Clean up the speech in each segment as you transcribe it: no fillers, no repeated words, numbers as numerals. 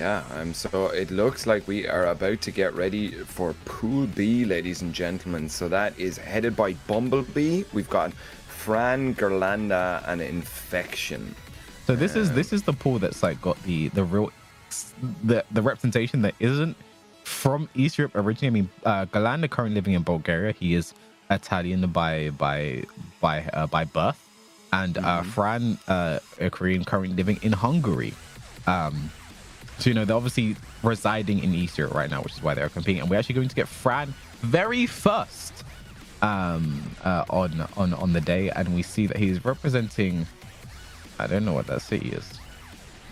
Yeah, so it looks like we are about to get ready for Pool B, ladies and gentlemen. So that is headed by Bumblebee. We've got Fran, Ghirlanda, and Infection. So this is the pool that's like got the real the representation that isn't from East Europe originally. I mean, Ghirlanda currently living in Bulgaria. He is Italian by birth, and Fran, a Korean, currently living in Hungary. So they're obviously residing in East Europe right now, which is why they're competing. And we're actually going to get Fran very first on the day, and we see that he's representing. I don't know what that city is.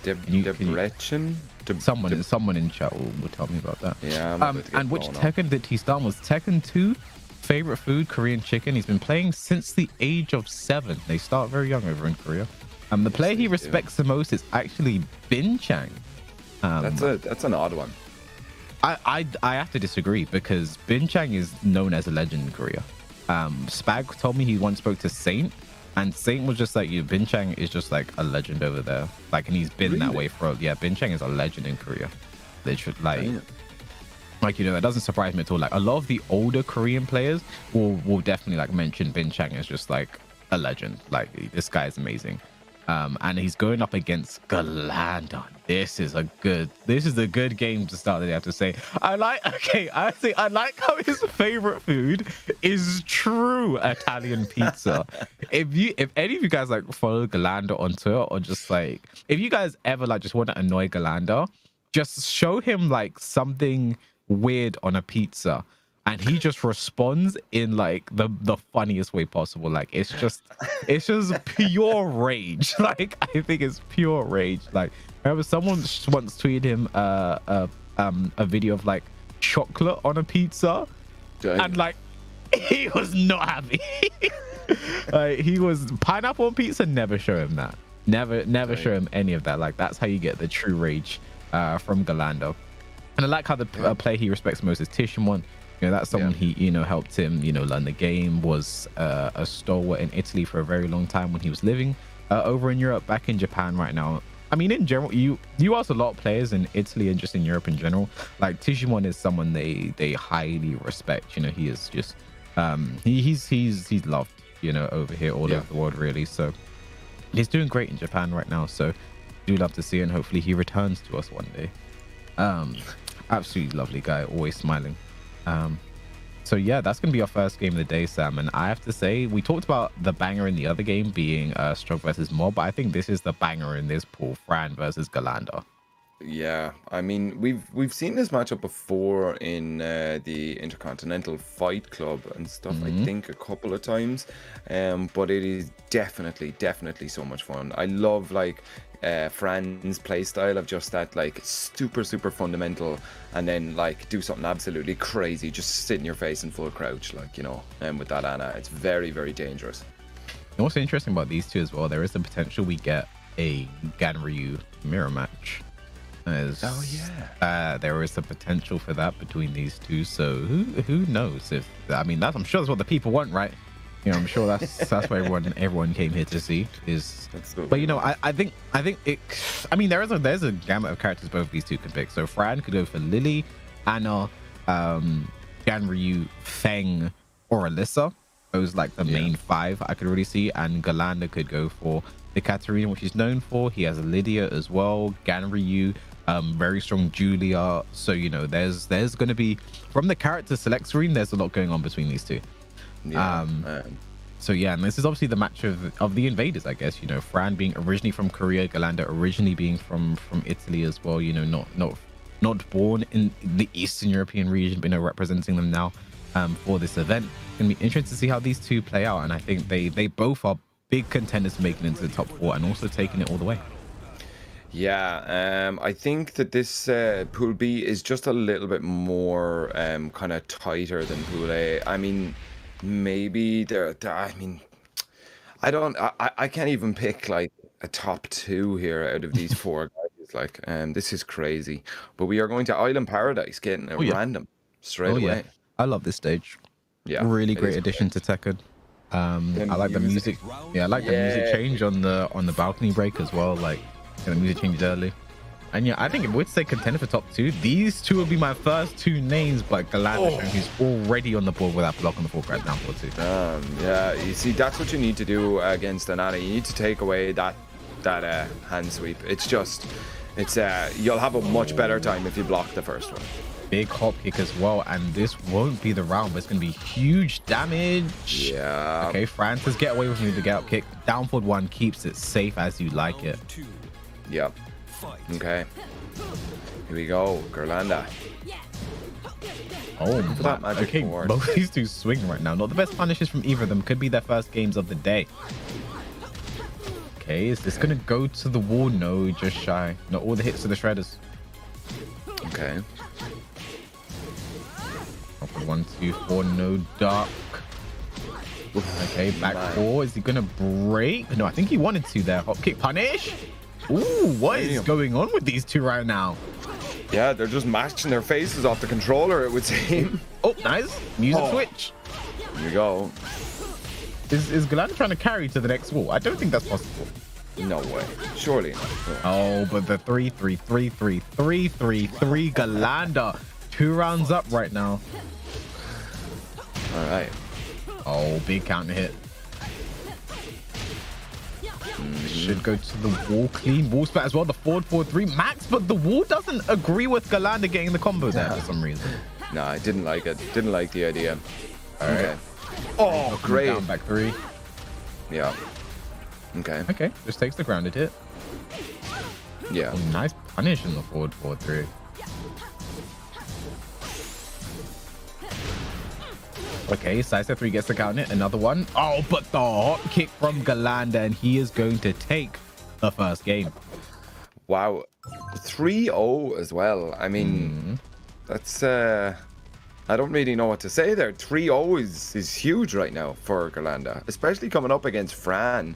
Debrecen? Someone in chat will tell me about that. Yeah. And which Tekken did he start was Tekken 2. Favorite food, Korean chicken. He's been playing since the age of 7. They start very young over in Korea. The player he respects the most is actually Bin Chang. That's an odd one. I have to disagree because Bin Chang is known as a legend in Korea. Spag told me he once spoke to Saint, and Saint was just like, Bin Chang is just like a legend over there. Like, and he's been that way for Bin Chang is a legend in Korea. They should that doesn't surprise me at all. Like, a lot of the older Korean players will definitely like mention Bin Chang as just like a legend. Like, this guy is amazing. And he's going up against Ghirlanda. This is a good game to start the day, I have to say. I like how his favorite food is true Italian pizza. If any of you guys like follow Ghirlanda on Twitter, or just like, if you guys ever like just want to annoy Ghirlanda, just show him like something weird on a pizza, and he just responds in like the funniest way possible. Like, it's just pure rage. Like, I think it's pure rage. Like, I remember someone once tweeted him a video of like chocolate on a pizza. Dang. And like, he was not happy. Like, he was pineapple on pizza. Never show him that. Never Dang. Show him any of that. Like, that's how you get the true rage from Ghirlanda. And I like how the player he respects most is Tishimon. That's someone he helped him learn the game, was a stalwart in Italy for a very long time when he was living over in Europe, back in Japan right now. I mean, in general, you ask a lot of players in Italy and just in Europe in general, like, Tishimon is someone they highly respect. He is just he's loved over here all over the world, really. So he's doing great in Japan right now, so do love to see it, and hopefully he returns to us one day. Absolutely lovely guy, always smiling. So yeah, that's gonna be our first game of the day, Sam. And I have to say, we talked about the banger in the other game being Strong versus Mob, but I think this is the banger in this pool, Fran versus Ghirlanda. Yeah, I mean, we've seen this matchup before in the Intercontinental Fight Club and stuff. I think a couple of times, but it is definitely so much fun. I love like Fran's play style of just that, like, super fundamental, and then like do something absolutely crazy, just sit in your face in full crouch, like, and with that Anna, it's very dangerous. And what's interesting about these two as well, there is the potential we get a Ganryu mirror match. There is the potential for that between these two. So who knows? If I'm sure that's what the people want, right? I'm sure that's what everyone came here to see is. But I think it. I mean, there's a gamut of characters both of these two can pick. So Fran could go for Lily, Anna, Ganryu, Feng, or Alisa. Those like the main 5 I could really see. And Ghirlanda could go for the Katarina, which he's known for. He has a Lydia as well. Ganryu, very strong Julia. So there's going to be, from the character select screen, there's a lot going on between these two. So yeah, and this is obviously the match of the invaders, I guess. Fran being originally from Korea, Ghirlanda originally being from Italy as well. Not born in the Eastern European region, but representing them now for this event. It's gonna be interesting to see how these two play out, and I think they both are big contenders for making it into the top 4 and also taking it all the way. Yeah, I think that this Pool B is just a little bit more kind of tighter than Pool A. I mean, maybe I mean, I can't even pick like a top 2 here out of these 4 guys. Like, this is crazy. But we are going to Island Paradise, getting a random straight away. Yeah. I love this stage. Yeah, really great addition to Tekken. I like the music. Yeah, I like the music change on the balcony break as well. Like, the music changed early. And yeah, I think if we'd say contender for top 2, these two would be my first 2 names, but Ghirlanda, who's already on the board with that block on the full grab down for 2. Yeah, you see, that's what you need to do against Anana. You need to take away that hand sweep. It's you'll have a much better time if you block the first one. Big hop kick as well, and this won't be the round, but it's going to be huge damage. Yeah. Okay, Fran says get away with me with the get up kick. Down forward 1 keeps it safe as you like it. Yep. Okay. Here we go, Ghirlanda. Oh, that magic okay. board. Both these two swing right now. Not the best punishes from either of them. Could be their first games of the day. Okay, is this going to go to the wall? No, just shy. Not all the hits to the shredders. Okay. Up with 1, 2, 4. No duck. Okay, back 4. Is he going to break? No, I think he wanted to there. Hop kick punish. Ooh, what is going on with these two right now? Yeah, they're just matching their faces off the controller, it would seem. Oh, nice. Music switch. Here we go. Is Ghirlanda trying to carry to the next wall? I don't think that's possible. No way. Surely not. Oh, but the 3-3-3-3-3-3-3 Ghirlanda. 2 rounds up right now. All right. Oh, big counter hit. Should go to the wall. Clean wall spat as well. The forward 4-3 max, but the wall doesn't agree with Ghirlanda getting the combo there for some reason. No, I didn't like it. Didn't like the idea. All right. Oh, great. Down back 3. Yeah. Okay. Okay. Just takes the grounded hit. Yeah. Oh, nice punish in the forward 4-3. Okay, Sisa 3 gets the counter. Another one. Oh, but the hot kick from Ghirlanda, and he is going to take the first game. Wow. 3-0 as well. I mean, that's... I don't really know what to say there. 3-0 is huge right now for Ghirlanda, especially coming up against Fran,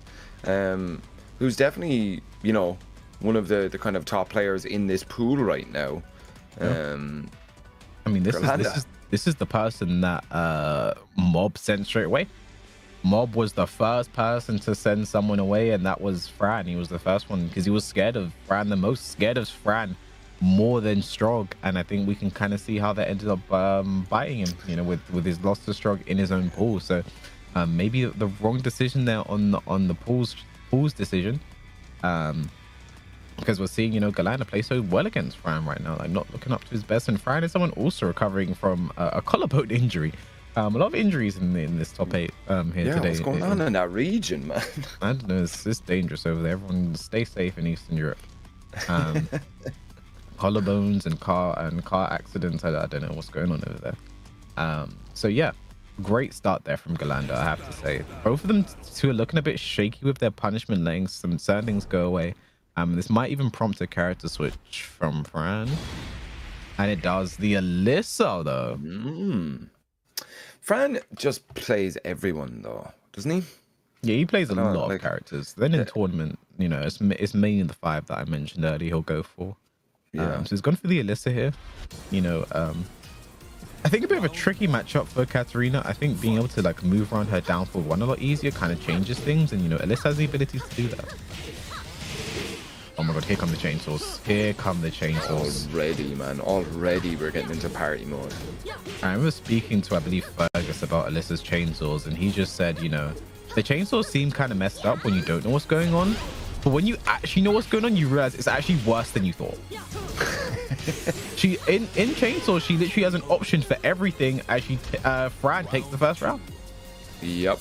who's definitely, you know, one of the kind of top players in this pool right now. I mean, this is the person that Mob sent straight away. Mob was the first person to send someone away, and that was Fran. He was the first one because he was scared of Fran, the most scared of Fran more than Strog, and I think we can kind of see how that ended up biting him, you know, with his loss to Strog in his own pool. So maybe the wrong decision there on the pool's decision, because we're seeing, you know, Ghirlanda play so well against Fran right now, like not looking up to his best, and Fran is someone also recovering from a collarbone injury. A lot of injuries in this top 8 here today. What's going on in that region, man? I don't know, it's dangerous over there. Everyone stay safe in Eastern Europe. Collarbones and car accidents. I don't know what's going on over there. So yeah, great start there from Ghirlanda, I have to say. Both of them two are looking a bit shaky with their punishment, letting some certain things go away. This might even prompt a character switch from Fran, and it does. The Alisa though. Fran just plays everyone though, doesn't he? Yeah, he plays a lot of characters. Then in tournament, you know, it's mainly the 5 that I mentioned earlier he'll go for. So he's gone for the Alisa here. You know, I think a bit of a tricky matchup for Katarina. I think being able to like move around her down forward 1 a lot easier kind of changes things, and you know, Alisa has the ability to do that. Oh my god, here come the chainsaws. Here come the chainsaws. Already, man. Already we're getting into party mode. I remember speaking to, I believe, Fergus about Alisa's chainsaws, and he just said, you know, the chainsaws seem kind of messed up when you don't know what's going on. But when you actually know what's going on, you realize it's actually worse than you thought. She in chainsaw, she literally has an option for everything as she Fran takes the first round. Yep.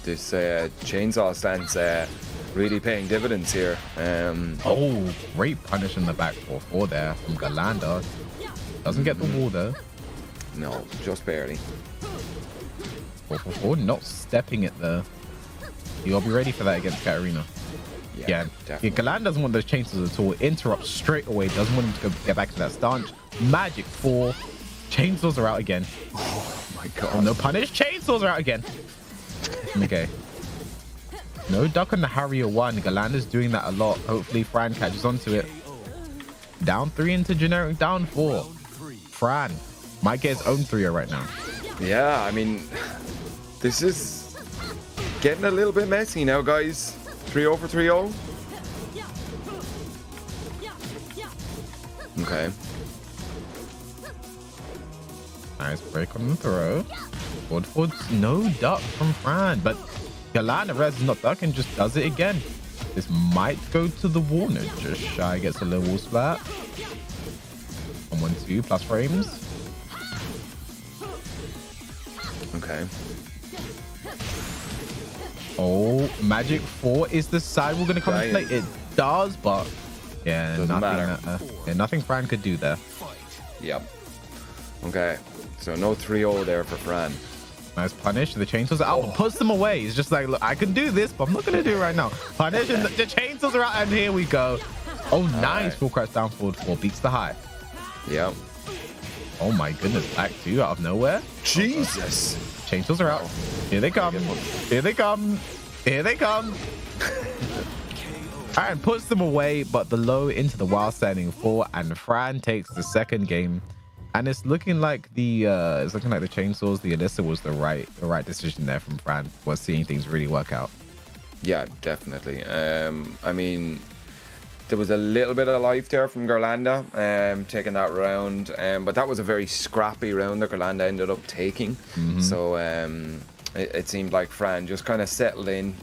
This chainsaw stance really paying dividends here. Oh, great punish in the back 4-4 there from Ghirlanda. Doesn't get the wall though. No, just barely. 4-4-4, not stepping it there. You'll be ready for that against Katarina. Yeah, Ghirlanda doesn't want those chainsaws at all. Interrupts straight away. Doesn't want him to get back to that stance. Magic 4. Chainsaws are out again. Oh my god. Oh, no punish. Chainsaws are out again. Okay. No duck on the Harrier 1. Ghirlanda's doing that a lot. Hopefully Fran catches onto it. Down 3 into generic down 4. Fran might get his own 3-0 right now. Yeah, I mean, this is getting a little bit messy now, guys. 3-0 for 3-0. Okay. Nice break on the throw. Forwards, no duck from Fran, but Ghirlanda Res is not ducking, just does it again. This might go to the wall. No, just shy, gets a low wall splat. 1-1-2 plus frames. Okay. Oh, Magic 4 is the side we're going to come and play. It does, but yeah, nothing Fran could do there. Yep. Okay. So no 3-0 there for Fran. Nice punish. The chainsaws are out, but puts them away. He's just like, look, I can do this, but I'm not going to do it right now. Punish, and the chainsaws are out, and here we go. Oh, nice. Right. Full crouch down forward 4. Beats the high. Yep. Oh my goodness. Back 2 out of nowhere. Jesus. Chainsaws are out. Here they come. Here they come. Here they come. And puts them away, but the low into the wild standing 4, and Fran takes the second game. And it's looking like the chainsaws, the Alisa was the right decision there from Fran. Was seeing things really work out. Yeah, definitely. I mean, there was a little bit of life there from Ghirlanda, taking that round, but that was a very scrappy round that Ghirlanda ended up taking. So it seemed like Fran just kind of settled in,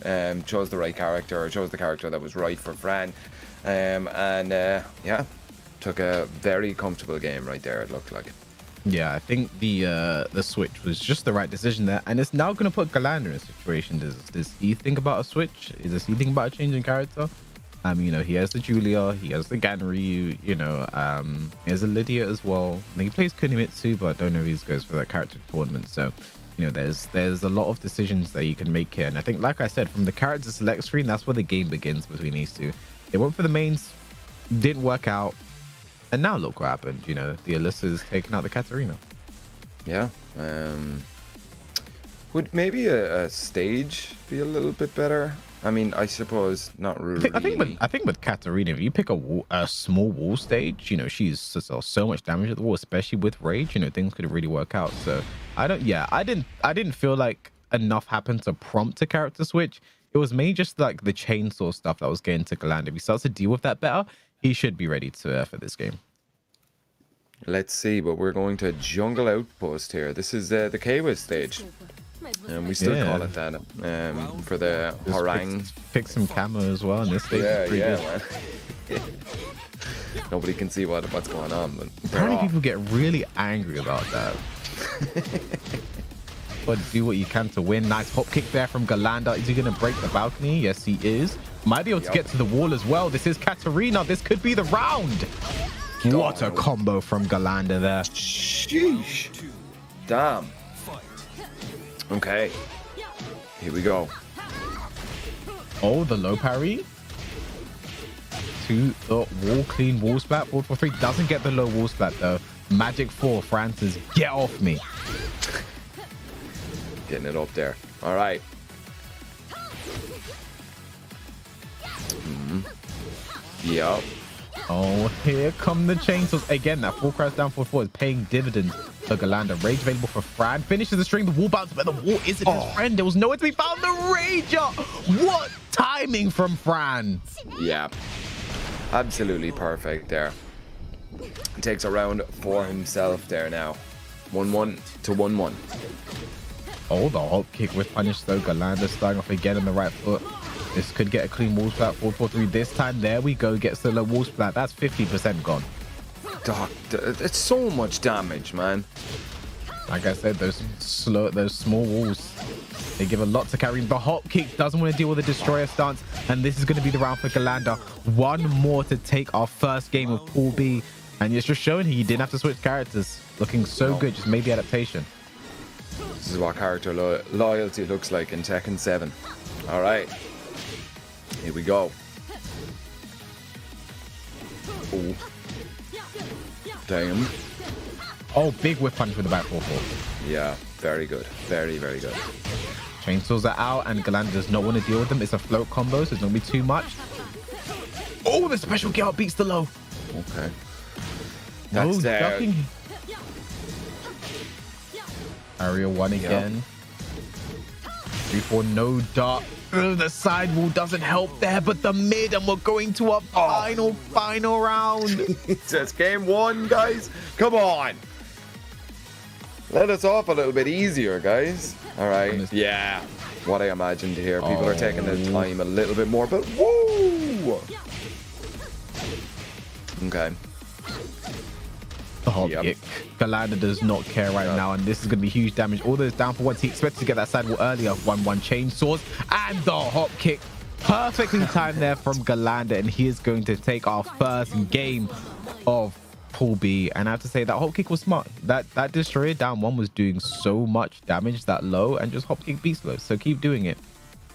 chose the right character, or chose the character that was right for Fran, yeah. Took a very comfortable game right there, it looked like. Yeah, I think the switch was just the right decision there, and it's now going to put Ghirlanda in a situation. Does he think about a switch? Does he think about a change in character? You know, he has the Julia, he has the Ganryu, you know, he has a Lydia as well. I think he plays Kunimitsu, but I don't know if he goes for that character tournament. So, you know, there's a lot of decisions that you can make here, and I think, like I said, from the character select screen, that's where the game begins between these two. They went for the mains, didn't work out. And now look what happened. You know, the Alisa's taking out the Katarina. Yeah. Would maybe a stage be a little bit better? I mean, I suppose not really. I think with Katarina, if you pick a small wall stage, you know, she's so much damage at the wall, especially with rage. You know, things could really work out. So I didn't feel like enough happened to prompt a character switch. It was mainly just like the chainsaw stuff that was getting to Ghirlanda. If he starts to deal with that better, he should be ready to for this game. Let's see, but we're going to Jungle Outpost here. This is the Kawa stage. And we still call it that for the Harang. Pick some camo as well in this stage. Yeah, man. Nobody can see what's going on. But apparently people get really angry about that. But do what you can to win. Nice hop kick there from Ghirlanda. Is he going to break the balcony? Yes, he is. Might be able to get to the wall as well. This is Katarina. This could be the round. What a combo from Ghirlanda there. Sheesh. Damn. Okay. Here we go. Oh, the low parry. To the wall clean wall splat. 4-4-3 doesn't get the low wall splat though. Magic 4. Francis, get off me. Getting it up there. All right. Yep. Oh, here come the chainsaws. Again, that full crouch down 4-4 is paying dividends for Ghirlanda. Rage available for Fran. Finishes the string. The wall bounces, but the wall isn't his friend. There was nowhere to be found. The Rager. What timing from Fran. Yeah. Absolutely perfect there. He takes a round for himself there now. 1-1 to 1-1. Oh, the hop kick with punish though. Ghirlanda starting off again on the right foot. This could get a clean wall splat. 4-4-3 this time. There we go. Gets the low wall splat. That's 50% gone. Doc, it's so much damage, man. Like I said, those small walls, they give a lot to carry. The hop kick doesn't want to deal with the destroyer stance, and this is going to be the round for Ghirlanda. One more to take our first game of Pool B, and it's just showing he didn't have to switch characters. Looking so good. Just made the adaptation. This is what character loyalty looks like in Tekken 7. All right. Here we go. Oh. Damn. Oh, big whip punch with the back 4-4. Yeah, very good. Very, very good. Chainsaws are out, and Ghirlanda does not want to deal with them. It's a float combo, so it's not going to be too much. Oh, the special get out beats the low. Okay. That's there. Area 1 again. 3-4, no dart. The sidewall doesn't help there, but the mid, and we're going to a final round. It's game 1, guys. Come on. Let us off a little bit easier, guys. All right. Yeah. What I imagined here. People are taking their time a little bit more, but woo! Okay. The hop kick. Ghirlanda does not care right now, and this is going to be huge damage. All those down for once. He expected to get that sidewall earlier. 1-1 chainsaws, and the hop kick. Perfectly timed there from Ghirlanda, and he is going to take our first game of Pool B. And I have to say that hop kick was smart. That destroyer down 1 was doing so much damage that low, and just hop kick beast low. So keep doing it,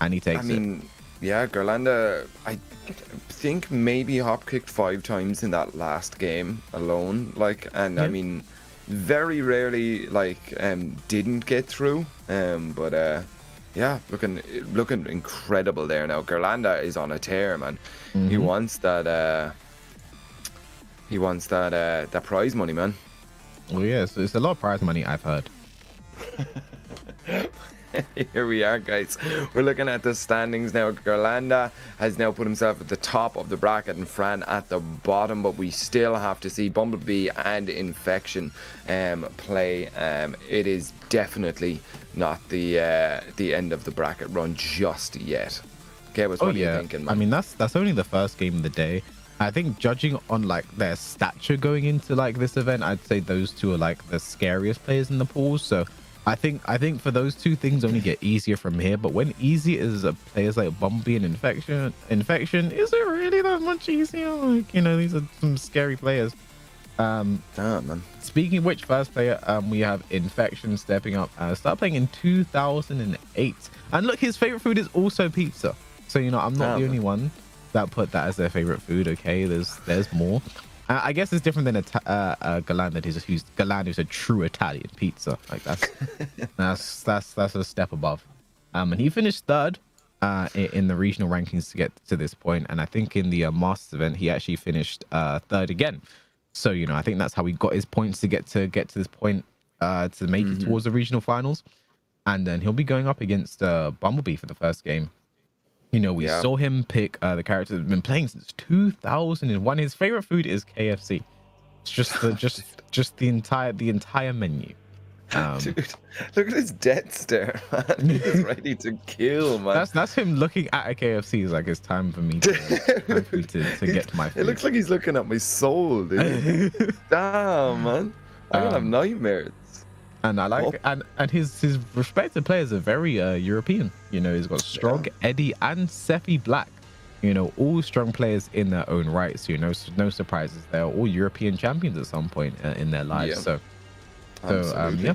and he takes it. Yeah, Ghirlanda, I think maybe hop kicked 5 times in that last game alone. I mean, very rarely didn't get through. Yeah, looking incredible there now. Ghirlanda is on a tear, man. He wants that. He wants that prize money, man. Oh yeah, so it's a lot of prize money, I've heard. Here we are, guys. We're looking at the standings now. Ghirlanda has now put himself at the top of the bracket and Fran at the bottom, but we still have to see Bmblb and Infection play. It is definitely not the end of the bracket run just yet. Okay, what are you thinking, man? I mean, that's only the first game of the day. I think judging on their stature going into this event, I'd say those two are the scariest players in the pool. So I think for those two, things only get easier from here. But when easy is players like Bmblb and Infection, is it really that much easier? These are some scary players. Man. Speaking of which, first player, we have Infection stepping up. Started playing in 2008, and look, his favorite food is also pizza. So I'm not the only one that put that as their favorite food. Okay, there's more. I guess it's different than Ghirlanda, who's a true Italian pizza. That's a step above. And he finished 3rd in the regional rankings to get to this point. And I think in the Masters event, he actually finished 3rd again. So I think that's how he got his points to get to this point to make it towards the regional finals. And then he'll be going up against Bmblb for the first game. We saw him pick the character that's been playing since 2001. His favorite food is KFC. It's just the entire menu. Dude, look at his death stare, man. He's ready to kill, man. That's him looking at a KFC. He's like, it's time for me to get to my food. It looks like he's looking at my soul, dude. Damn, man. I'm gonna have nightmares. And I like and his respected players are very European. He's got Strong, Eddie, and Sephi Black. All strong players in their own right. So no surprises. They're all European champions at some point in their lives. Yeah. So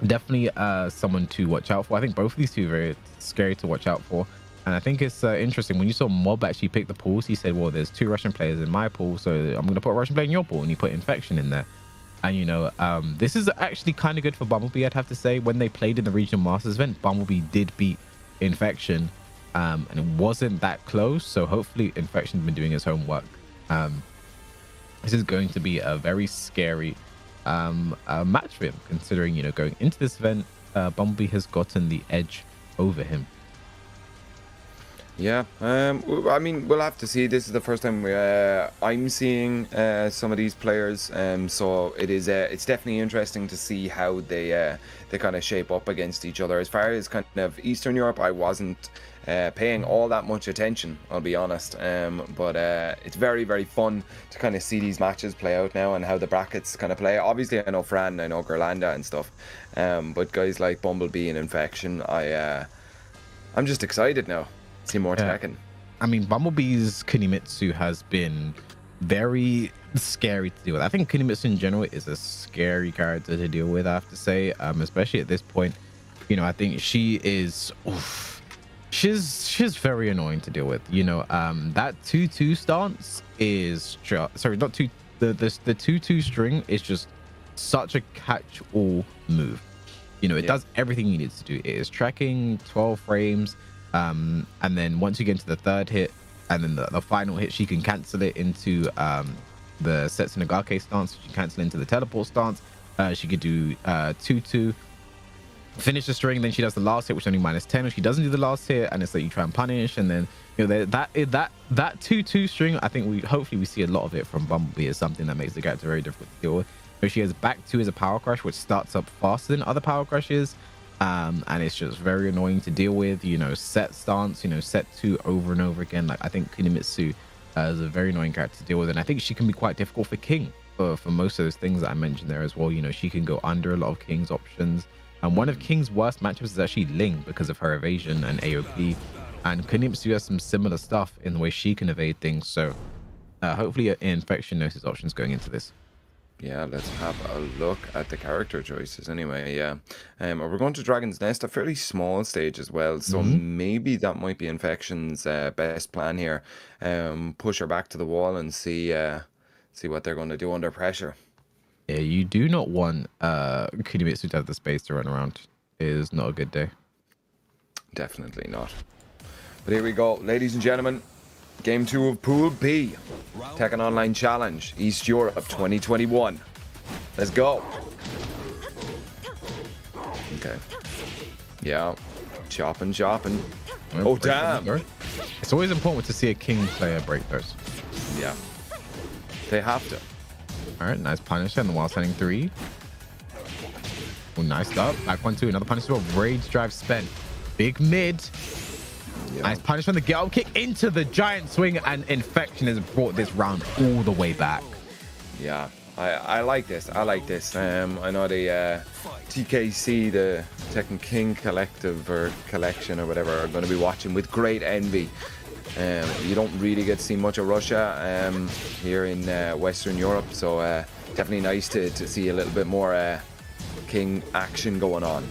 definitely someone to watch out for. I think both of these two are very scary to watch out for. And I think it's interesting when you saw Mob actually pick the pools. He said, "Well, there's 2 Russian players in my pool, so I'm going to put a Russian player in your pool," and he put Infection in there. And this is actually kind of good for Bmblb, I'd have to say. When they played in the regional masters event, Bmblb did beat Infection, and it wasn't that close. So hopefully Infection's been doing his homework. This is going to be a very scary match for him, considering going into this event, Bmblb has gotten the edge over him. Yeah, I mean, we'll have to see. This is the first time I'm seeing some of these players, so it's definitely interesting to see how they kind of shape up against each other. As far as kind of Eastern Europe, I wasn't paying all that much attention, I'll be honest, but it's very, very fun to kind of see these matches play out now and how the brackets kind of play. Obviously, I know Fran, I know Ghirlanda and stuff, but guys like Bmblb and Infection, I'm just excited now. See more Tekken. I mean, Bumblbee's Kunimitsu has been very scary to deal with. I think Kunimitsu in general is a scary character to deal with, I have to say, especially at this point. I think she is she's very annoying to deal with. That 2-2 stance is sorry, not two, the 2-2 string is just such a catch-all move. It does everything you need to do. It is tracking 12 frames. And then once you get into the 3rd hit and then the final hit, she can cancel it into the Setsunagake stance. She can cancel into the teleport stance. She could do 2-2. finish the string, then she does the last hit, which is only -10. If she doesn't do the last hit, and it's like you try and punish, and then that 2-2 string, I think hopefully we see a lot of it from Bumblebee is something that makes the character very difficult to deal with. So she has back 2 as a power crush, which starts up faster than other power crushes, and it's just very annoying to deal with. Set stance, set 2 over and over again. Like I think Kunimitsu is a very annoying character to deal with, and I think she can be quite difficult for King for most of those things that I mentioned there as well. She can go under a lot of King's options. And one of King's worst matchups is actually Ling because of her evasion and AOP. And Kunimitsu has some similar stuff in the way she can evade things. So hopefully Infection knows his options going into this. Yeah, let's have a look at the character choices anyway. Yeah. We're going to Dragon's Nest, a fairly small stage as well. So maybe that might be Infection's best plan here. Push her back to the wall and see what they're going to do under pressure. Yeah, you do not want Kunimitsu to have the space to run around. It is not a good day. Definitely not. But here we go, ladies and gentlemen. Game 2 of Pool B. Tekken Online Challenge, East Europe 2021. Let's go. Okay. Yeah. Chopping. Oh, damn. It's always important to see a King player break those. Yeah. They have to. All right, nice punish and the while sending 3. Oh, nice stop. Back 1-2. Another punish as well. Rage drive spent. Big mid. Yeah. Nice punish from the get up kick into the giant swing, and Infection has brought this round all the way back. Yeah, I like this. I know the TKC, the Tekken King collective or collection or whatever, are going to be watching with great envy. You don't really get to see much of Russia here in Western Europe, so definitely nice to see a little bit more King action going on.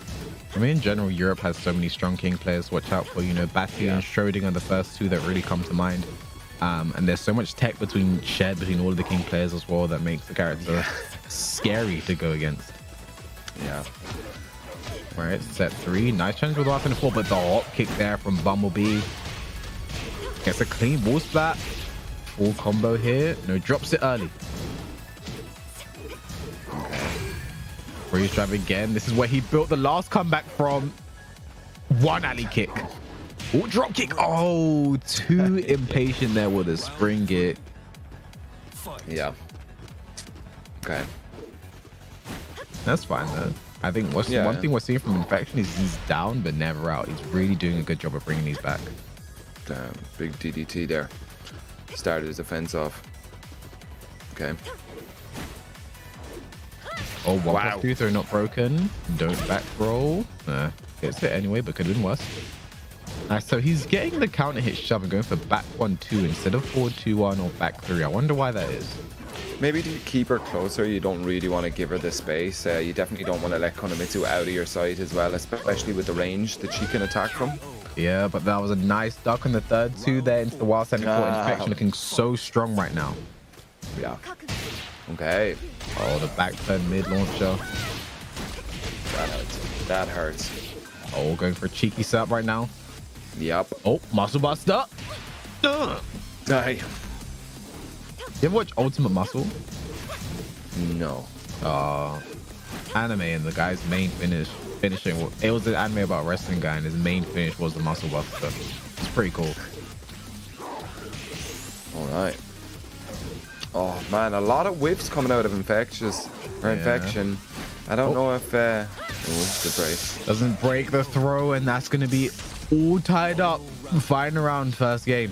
I mean, in general, Europe has so many strong King players. Watch out for, Batty and Schrödinger are the first 2 that really come to mind. And there's so much tech shared between all of the King players as well that makes the character scary to go against. Yeah. All right, set 3. Nice challenge with the weapon 4, but the hop kick there from Bumblebee. Gets a clean wall splat. Full combo here. No, drops it early. Freeze drive again. This is where he built the last comeback from. 1 alley kick. Oh, drop kick. Oh, too impatient there with a spring kick. Yeah. Okay. That's fine though. I think one thing we're seeing from Infection is he's down but never out. He's really doing a good job of bringing these back. Damn, big DDT there. Started his offense off. Okay. Oh, 1+2 throw not broken. Don't back roll. Gets hit anyway, but could have been worse. Nice. So he's getting the counter hit shove and going for back 1-2 instead of 4-2-1 or back 3. I wonder why that is. Maybe to keep her closer, you don't really want to give her the space. You definitely don't want to let Kunimitsu out of your sight as well, especially with the range that she can attack from. Yeah, but that was a nice duck on the third 2 there into the wild sending for Infection, looking so strong right now. Yeah. Okay. Oh, the back turn mid launcher. That hurts. Oh, going for a cheeky setup right now. Yep. Oh, muscle buster. Die. You ever watch Ultimate Muscle? No. Anime, and the guy's main finishing. It was an anime about a wrestling guy, and his main finish was the muscle buster. It's pretty cool. All right. Oh man, a lot of whips coming out of Infection. I don't know if the break doesn't break the throw, and that's gonna be all tied up. Final round, first game.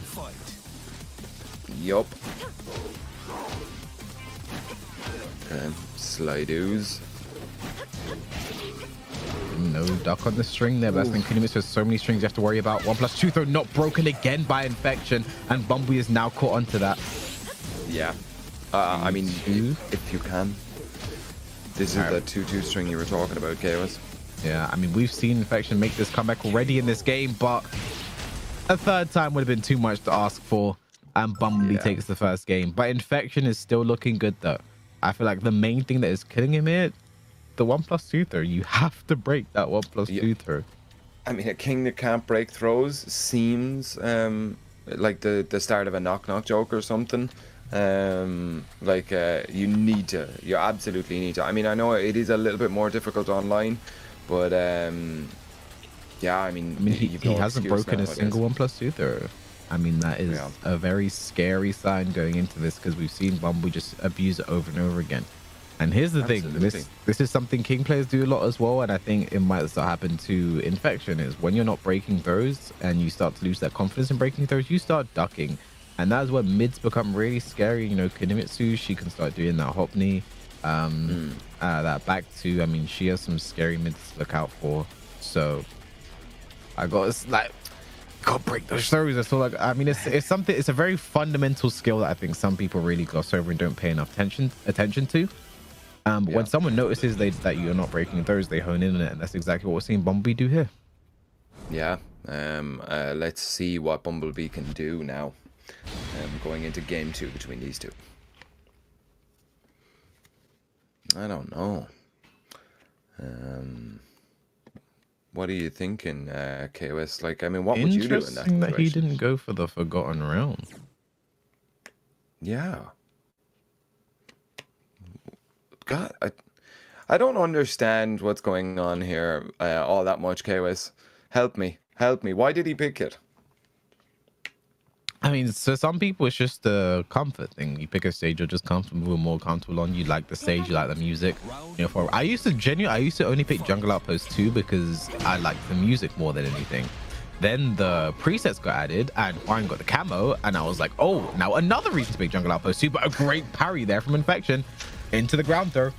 Yup. Okay, slide-oos. No duck on the string there. That's been Kunimitsu has so many strings you have to worry about. 1+2 throw not broken again by Infection, and Bumblebee is now caught onto that. Yeah. I mean, if you can. This is the 2-2 string you were talking about, Chaos. Yeah, I mean, we've seen Infection make this comeback already in this game, but a third time would have been too much to ask for, and Bumblebee takes the first game. But Infection is still looking good, though. I feel like the main thing that is killing him here, the 1+2 throw. You have to break that 1+2 throw. I mean, a king that can't break throws seems like the start of a knock-knock joke or something. You absolutely need to. I mean, I know it is a little bit more difficult online, But yeah, I mean, he hasn't broken a single 1+2 throw. I mean, that is a very scary sign going into this, because we've seen Bumblebee just abuse it over and over again. And here's the thing, this is something King players do a lot as well, and I think it might start happen to Infection, is when you're not breaking throws and you start to lose that confidence in breaking throws, you start ducking. And that's when mids become really scary. You know, Kunimitsu, she can start doing that hop knee, that back two. I mean, she has some scary mids to look out for. So I got break those throws. That's all. I mean, it's something. It's a very fundamental skill that I think some people really gloss over and don't pay enough attention to. But when someone notices that you're not breaking throws, they hone in on it, and that's exactly what we're seeing Bumblebee do here. Yeah. Let's see what Bumblebee can do now. Going into game 2 between these two. I don't know. What are you thinking, KOS? Like, I mean, what would you do in that situation? That he didn't go for the forgotten round. Yeah. God, I don't understand what's going on here all that much, KOS. Help me. Why did he pick it? I mean, so some people it's just a comfort thing. You pick a stage you're just comfortable, more comfortable on. You like the stage, you like the music. You know, I used to only pick Jungle Outpost 2 because I liked the music more than anything. Then the presets got added and Fran got the camo, and I was like, oh, now another reason to pick Jungle Outpost 2, but a great parry there from Infection into the ground throw.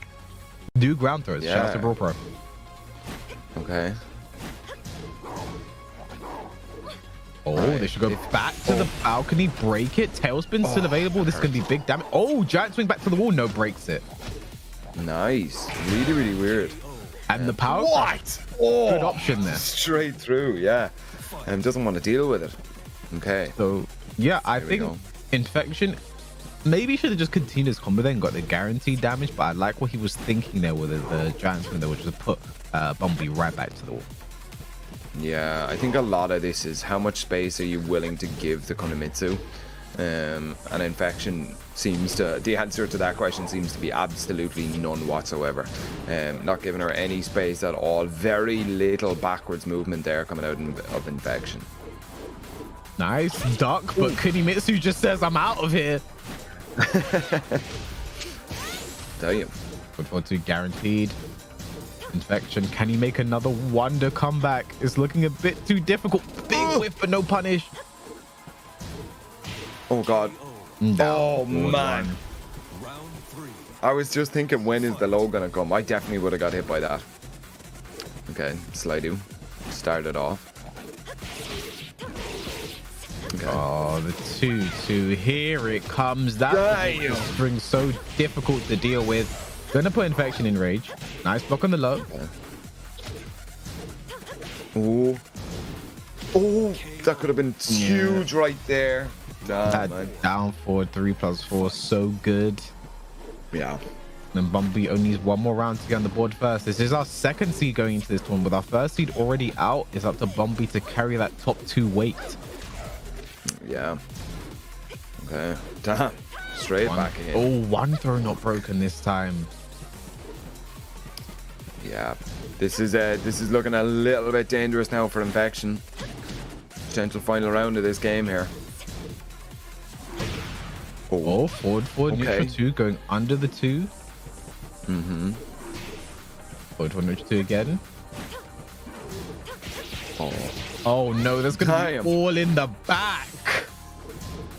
Do ground throws. Shout out to Brawl Pro. Okay. Oh, they should go back to the balcony, break it. Tailspin still available. This is going to be big damage. Oh, giant swing back to the wall. No, breaks it. Nice. Really, really weird. And the power. What? Good option there. Straight through, yeah. Doesn't want to deal with it. Okay. So, yeah, I think Infection maybe should have just continued his combo then, got the guaranteed damage, but I like what he was thinking there with the giant swing there, which was to put Bumblebee right back to the wall. Yeah, I think a lot of this is how much space are you willing to give the Kunimitsu? And Infection seems to, the answer to that question seems to be absolutely none whatsoever. Not giving her any space at all. Very little backwards movement there coming out of Infection. Nice duck, but Kunimitsu just says, I'm out of here. Damn. Good for 2 guaranteed. Infection, can he make another wonder comeback? It's looking a bit too difficult. Big whiff, but no punish. Oh god. Oh man. I was just thinking, when is the low gonna come? I definitely would have got hit by that. Okay, Slido started off. Okay. Oh, the 2-2. Here it comes. That string so difficult to deal with. Gonna put Infection in rage. Nice block on the low. Okay. Oh, that could have been huge right there. Down forward 3+4, so good. Yeah. And Bumblebee only needs one more round to get on the board first. This is our second seed going into this one. With our first seed already out, it's up to Bumblebee to carry that top 2 weight. Yeah. Okay. Damn. Straight back in. Oh, one throw not broken this time. Yeah. This is looking a little bit dangerous now for Infection. Potential final round of this game here. Oh, forward, neutral 2, going under the 2. Forward, neutral 2 again. Oh no, that's gonna be all in the back.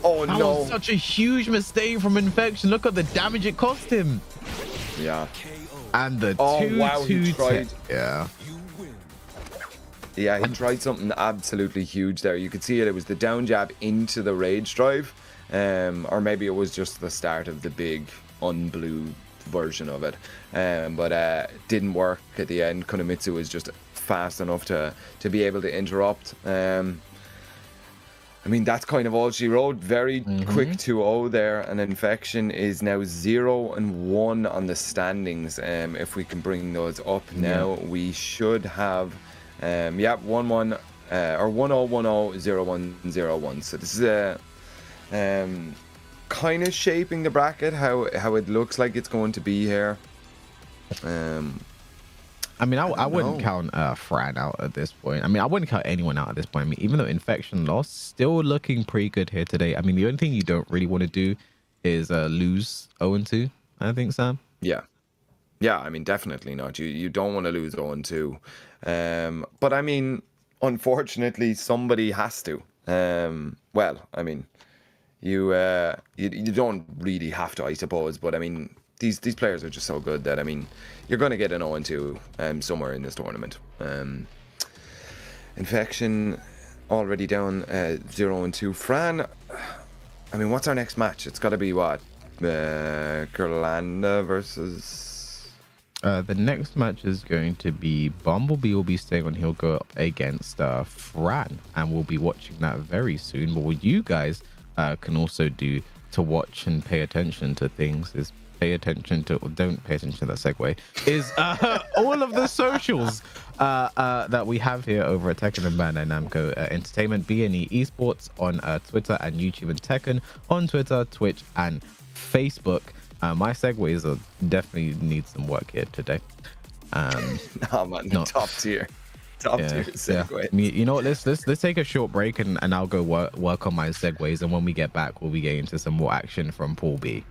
Oh that no. Was such a huge mistake from Infection. Look at the damage it cost him. Yeah. And the 2-2. Yeah. Yeah, he tried something absolutely huge there. You could see it. It was the down jab into the rage drive. Or maybe it was just the start of the big unblue version of it. But didn't work at the end. Kunimitsu was just fast enough to be able to interrupt. I mean, that's kind of all she wrote. Very quick 2-0 there. And Infection is now 0-1 on the standings. If we can bring those up now, we should have 1-1 or 1-0, 1-0, 0-1, 0-1. So this is kind of shaping the bracket how it looks like it's going to be here. I mean, I wouldn't know. count Fran out at this point. I mean, I wouldn't count anyone out at this point. I mean, even though Infection lost, still looking pretty good here today. I mean, the only thing you don't really want to do is lose 0-2, I think, Sam. Yeah. Yeah, I mean, definitely not. You don't want to lose 0-2. But I mean, unfortunately, somebody has to. Well, I mean, you don't really have to, I suppose. But I mean, these players are just so good that I mean, you're going to get an 0-2 somewhere in this tournament. Infection already down 0-2. Fran, I mean, what's our next match? It's got to be what? Ghirlanda versus. The next match is going to be Bumblebee will be staying on. He'll go up against Fran, and we'll be watching that very soon. But what you guys can also do to watch and pay attention to things is don't pay attention to that segue, is all of the socials that we have here over at Tekken and Bandai Namco Entertainment, BNE Esports on Twitter and YouTube, and Tekken on Twitter, Twitch, and Facebook. My segues are definitely need some work here today. Nah, man, top tier segue. Yeah. You know what? Let's take a short break and I'll go work on my segues, and when we get back, we'll be getting into some more action from Pool B.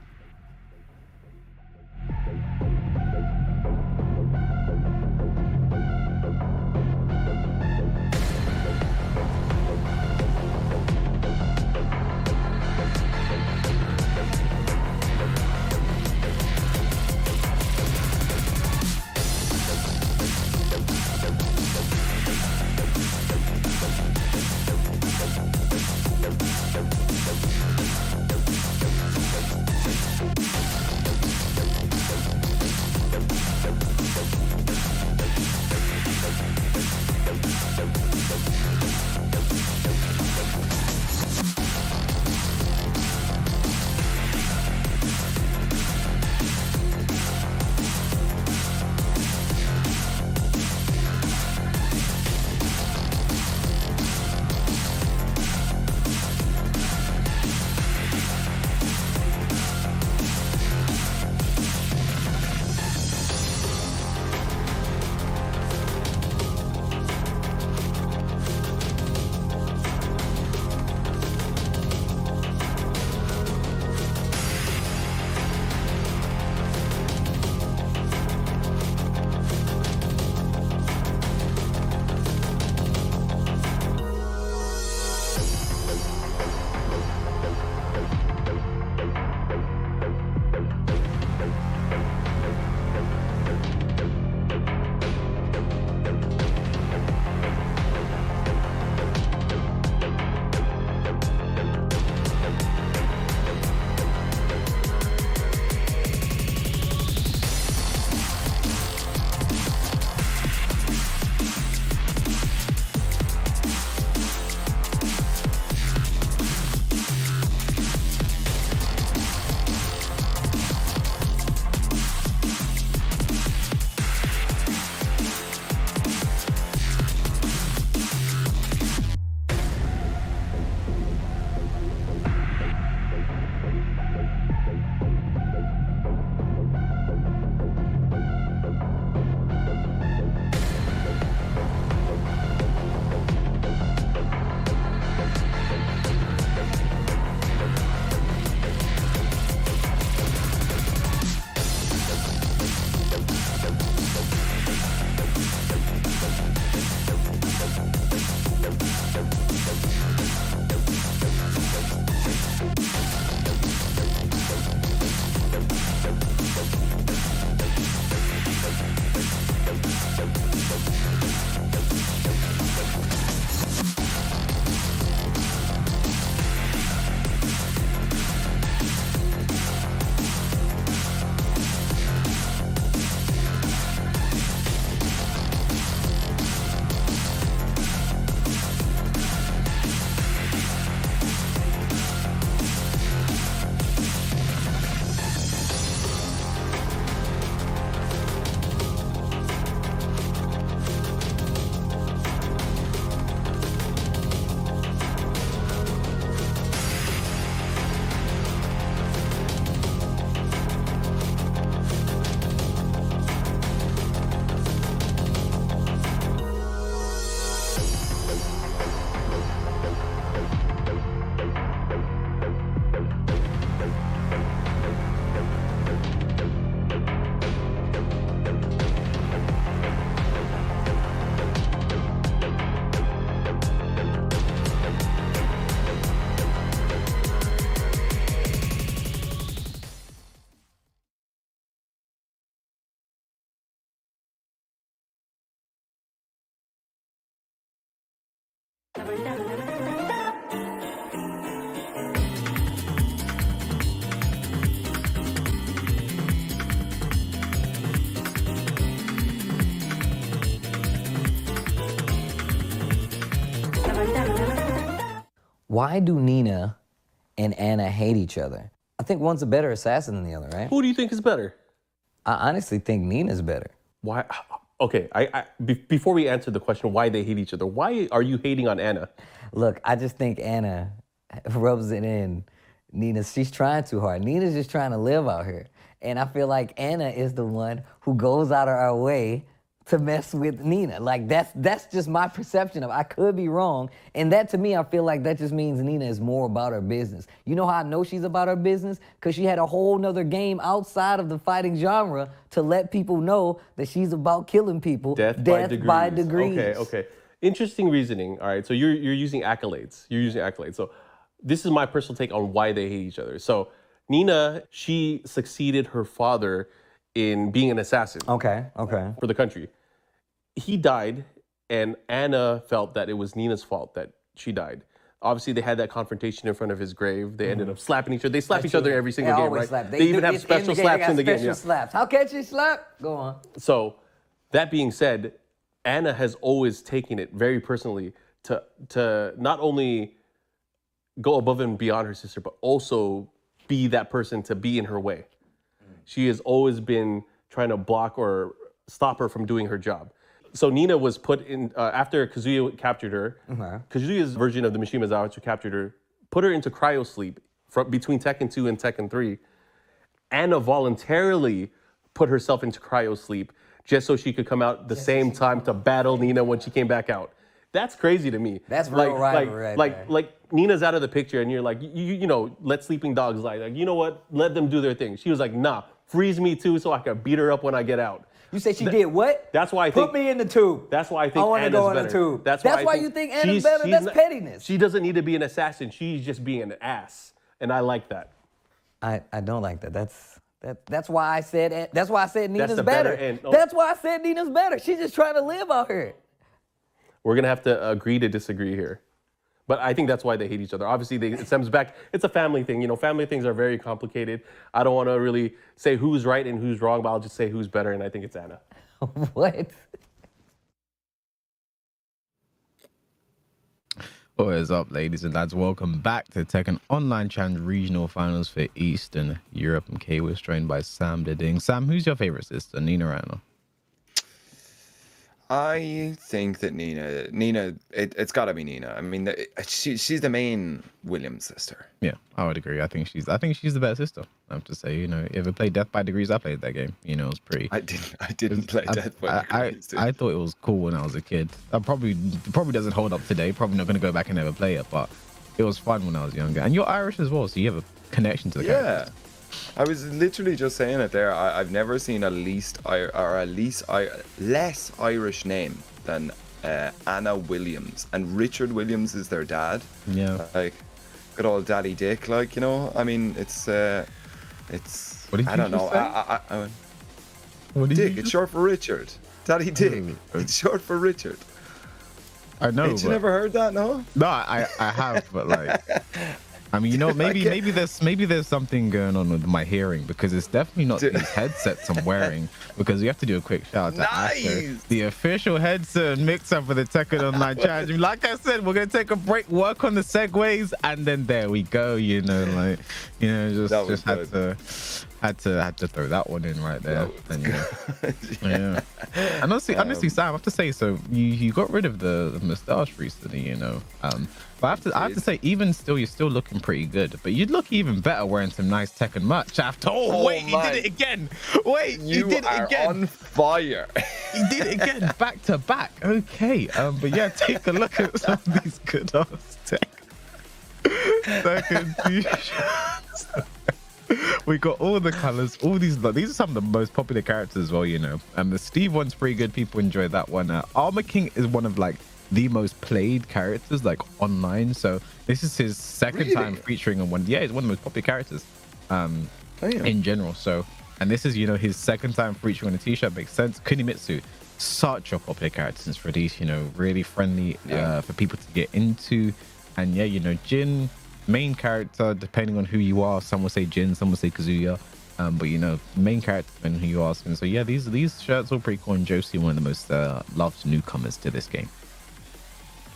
Why do Nina and Anna hate each other? I think one's a better assassin than the other, right? Who do you think is better? I honestly think Nina's better. Why? Okay, before we answer the question why they hate each other, why are you hating on Anna? Look, I just think Anna rubs it in. Nina, she's trying too hard. Nina's just trying to live out here. And I feel like Anna is the one who goes out of our way to mess with Nina. Like, that's just my perception of it. I could be wrong. And that, to me, I feel like that just means Nina is more about her business. You know how I know she's about her business? Because she had a whole nother game outside of the fighting genre to let people know that she's about killing people. Death by degrees. Okay. Interesting reasoning. All right, so you're using accolades. So this is my personal take on why they hate each other. So Nina, she succeeded her father in being an assassin. Okay. For the country. He died, and Anna felt that it was Nina's fault that she died. Obviously, they had that confrontation in front of his grave. They ended up slapping each other. They slap each other every single game, right? Slap. They even have special slaps in the game. Special slaps. How can she slap? Go on. So, that being said, Anna has always taken it very personally to not only go above and beyond her sister, but also be that person to be in her way. She has always been trying to block or stop her from doing her job. So Nina was put in, after Kazuya captured her, Kazuya's version of the Mishima Zaibatsu captured her, put her into cryo sleep between Tekken 2 and Tekken 3. Anna voluntarily put herself into cryo sleep just so she could come out the same time to battle Nina when she came back out. That's crazy to me. That's real rivalry right there. Like Nina's out of the picture and you're like, you know, let sleeping dogs lie. Like, you know what? Let them do their thing. She was like, nah, freeze me too so I can beat her up when I get out. You say she did what? That's why I think. Put me in the tube. That's why I think I want to Anna's go in better. the tube. That's why you think Anna's better? That's pettiness. She doesn't need to be an assassin. She's just being an ass, and I like that. I don't like that. That's why I said Nina's better. Oh. That's why I said Nina's better. She's just trying to live out here. We're gonna have to agree to disagree here. But I think that's why they hate each other. Obviously, it stems back. It's a family thing. You know, family things are very complicated. I don't want to really say who's right and who's wrong, but I'll just say who's better, and I think it's Anna. What? What is up, ladies and lads? Welcome back to Tekken Online Challenge Regional Finals for Eastern Europe. And K was joined by Sam Diding. Sam, who's your favorite sister, Nina or Anna? I think that Nina, it's got to be Nina. I mean, she's the main Williams sister. Yeah, I would agree. I think she's the better sister. I have to say, you know, if I played Death by Degrees, I played that game. You know, it was pretty. I didn't play Death by Degrees. I thought it was cool when I was a kid. I probably doesn't hold up today. Probably not going to go back and never play it, but it was fun when I was younger. And you're Irish as well, so you have a connection to the characters. I was literally just saying it there. I've never seen a less Irish name than Anna Williams, and Richard Williams is their dad. Yeah, like good old Daddy Dick. Like, you know, I mean, it's. What did I don't know. Dick. It's short for Richard. Daddy Dick. It's short for Richard. I know. You never heard that? No. No, I have, but like. I mean, you know, maybe there's something going on with my hearing, because it's definitely not these headsets I'm wearing, because we have to do a quick shout out to Asher, the official headset and mixer for the Tekken Online Challenge. Like I said, we're gonna take a break, work on the segues, and then there we go. You know, like, you know, just had to throw that one in right there. And, yeah. And honestly, Sam, I have to say, so you got rid of the moustache recently, you know. But I have to say, even still, you're still looking pretty good. But you'd look even better wearing some nice Tekken merch after. Oh, wait, he did it again. Wait, you did it again. On fire. He did it again, back to back. Okay, but yeah, take a look at some of these good ass Tekken t-shirts. We got all the colors, all these are some of the most popular characters as well, you know. The Steve one's pretty good. People enjoy that one. Armor King is one of like the most played characters like online, so this is his second time featuring on one. Yeah, he's one of the most popular characters in general. So, and this is, you know, his second time featuring on a t-shirt. Makes sense. Kunimitsu, such a popular character since release, you know, really friendly for people to get into. And yeah, you know, Jin, main character, depending on who you are. Some will say Jin, some will say Kazuya. But you know, main character and who you ask. And so yeah, these shirts are pretty cool. And Josie, one of the most loved newcomers to this game.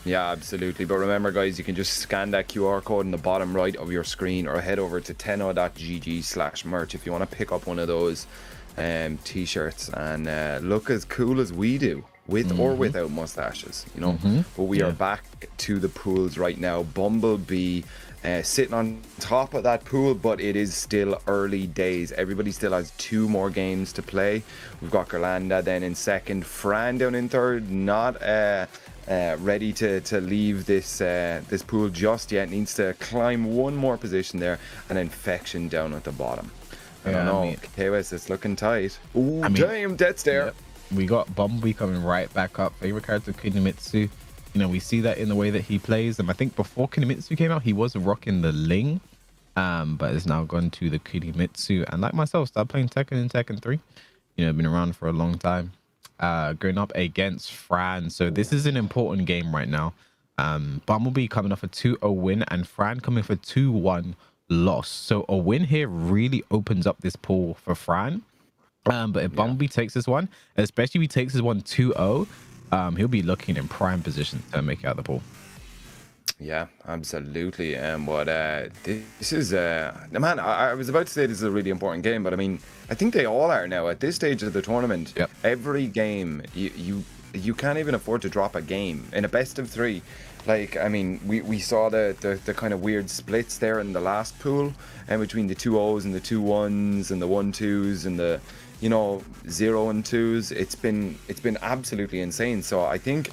Yeah, absolutely. But remember, guys, you can just scan that QR code in the bottom right of your screen, or head over to tenno.gg/merch if you want to pick up one of those t-shirts and look as cool as we do, with or without mustaches, you know. But we are back to the pools right now. Bumblebee sitting on top of that pool, but it is still early days. Everybody still has 2 more games to play. We've got Ghirlanda then in second, Fran down in third, not ready to leave this this pool just yet. Needs to climb 1 more position there, and Infection down at the bottom. I don't know. KOS, it's looking tight. Ooh, damn, dead stare. We got Bumblebee coming right back up. Favorite character, Kunimitsu. You know, we see that in the way that he plays. And I think before Kunimitsu came out, he was rocking the Ling, but it's now gone to the Kunimitsu. And like myself, started playing Tekken in Tekken 3. You know, been around for a long time. Going up against Fran. So this is an important game right now. Bumblebee coming off a 2-0 win, and Fran coming for 2-1 loss. So a win here really opens up this pool for Fran. But if Bumblebee takes this one, especially if he takes this one 2-0, he'll be looking in prime position to make it out of the pool. Yeah, absolutely. But this is man, I was about to say this is a really important game, but I mean, I think they all are now at this stage of the tournament. Every game, you can't even afford to drop a game in a best of 3. Like, I mean, we saw the kind of weird splits there in the last pool, and between the 2-0s and the 2-1s and the 1-2s and the, you know, 0 and 2s. It's been absolutely insane. So I think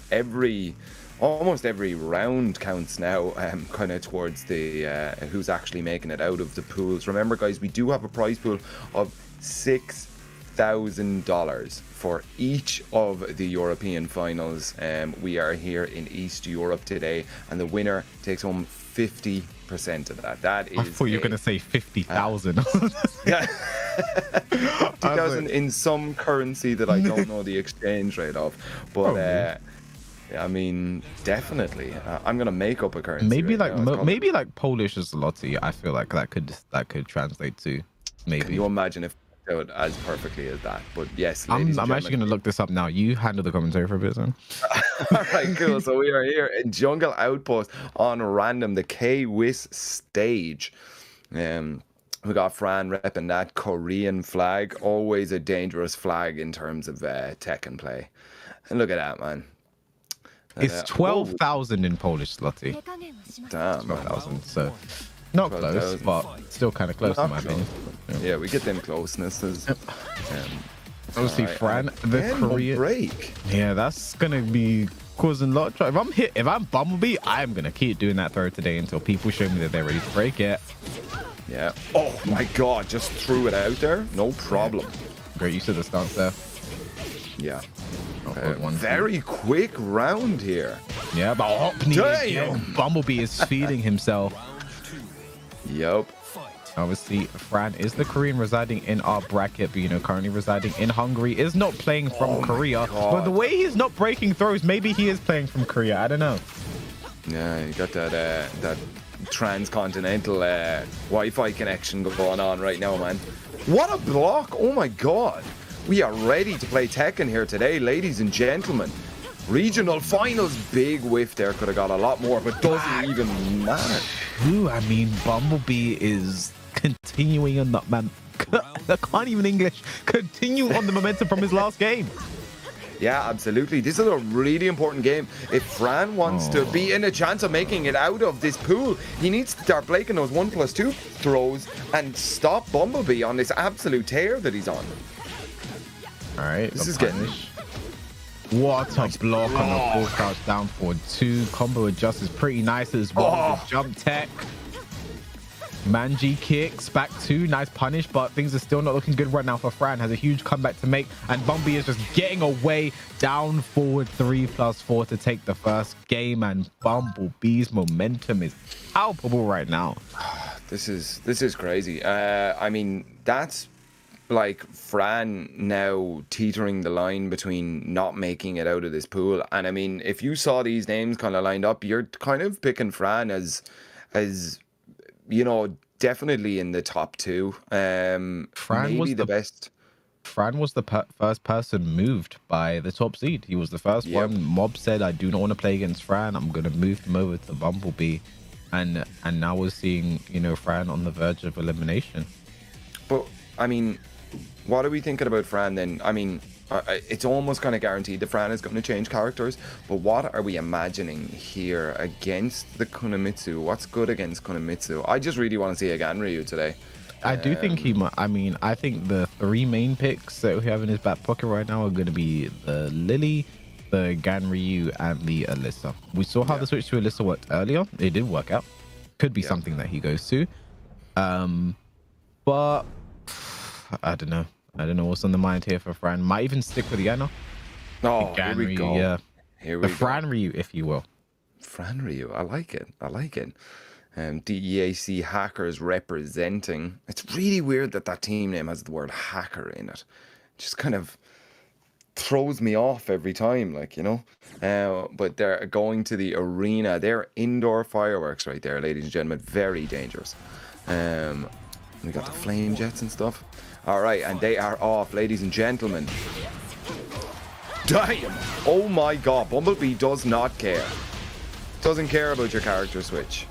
almost every round counts now, kind of towards the who's actually making it out of the pools. Remember, guys, we do have a prize pool of $6,000 for each of the European finals. We are here in East Europe today, and the winner takes home 50% of that. That is. I thought you were going to say 50,000. Yeah. 50,000 in some currency that I don't know the exchange rate of, but I mean, definitely. I'm gonna make up a currency. Maybe right maybe like Polish zloty. I feel like that could translate to. Maybe. Can you imagine if it out as perfectly as that? But yes, I'm actually gonna look this up now. You handle the commentary for a bit, son. All right, cool. So we are here in Jungle Outpost on random, the K-Wiss stage. We got Fran repping that Korean flag. Always a dangerous flag in terms of Tekken play. And look at that, man. It's 12,000 in Polish zloty. Damn, 12,000. So not 12, close, but still kind of close in my opinion. Yeah, we get them closenesses. Obviously, Fran, the Korean break. Yeah, that's gonna be causing a lot of trouble. If I'm Bumblebee, I'm gonna keep doing that throw today until people show me that they're ready to break it. Yeah. Oh my God! Just threw it out there. No problem. Great use of the stance there. Yeah. Very quick round here. Yeah, but hop needed. Bumblebee is feeding himself. Yep. Obviously, Fran is the Korean residing in our bracket, but you know, currently residing in Hungary, is not playing from Korea. But the way he's not breaking throws, maybe he is playing from Korea. I don't know. Yeah, you got that transcontinental Wi-Fi connection going on right now, man. What a block! Oh my God. We are ready to play Tekken here today, ladies and gentlemen. Regional finals, big whiff there. Could have got a lot more, but doesn't even matter. Ooh, I mean, Bumblebee is continuing on that, man. I can't even English. Continue on the momentum from his last game. Yeah, absolutely. This is a really important game. If Fran wants to be in a chance of making it out of this pool, he needs to start breaking those 1+2 throws and stop Bumblebee on this absolute tear that he's on. All right, this is getting. What a block on the full crouch down forward 2. Combo adjust is pretty nice as well. Jump tech. Manji kicks back 2. Nice punish, but things are still not looking good right now for Fran. Has a huge comeback to make, and Bumblebee is just getting away. Down forward 3+4 to take the first game, and Bumblebee's momentum is palpable right now. This is crazy. I mean, that's like Fran now teetering the line between not making it out of this pool. And I mean, if you saw these names kind of lined up, you're kind of picking Fran as you know, definitely in the top two. Fran Maybe was the best. Fran was the first person moved by the top seed. He was the first one. Mob said, "I do not want to play against Fran. I'm going to move him over to Bumblebee," and now we're seeing, you know, Fran on the verge of elimination. But I mean, what are we thinking about Fran then? I mean, it's almost kind of guaranteed that Fran is going to change characters. But what are we imagining here against the Kunimitsu? What's good against Kunimitsu? I just really want to see a Ganryu today. I do think he might. I mean, I think the 3 main picks that we have in his back pocket right now are going to be the Lily, the Ganryu, and the Alisa. We saw how the switch to Alisa worked earlier. It did work out. Could be something that he goes to. But I don't know. I don't know what's on the mind here for Fran. Might even stick with Yana. Oh, the here we go. Yeah. Here we the Fran Ryu, if you will. Fran Ryu. I like it. I like it. DEAC hackers representing. It's really weird that team name has the word hacker in it. Just kind of throws me off every time, like, you know. But they're going to the arena. They're indoor fireworks right there, ladies and gentlemen. Very dangerous. We got the flame jets and stuff. All right, and they are off, ladies and gentlemen. Damn! Oh my God, Bumblebee does not care. Doesn't care about your character switch.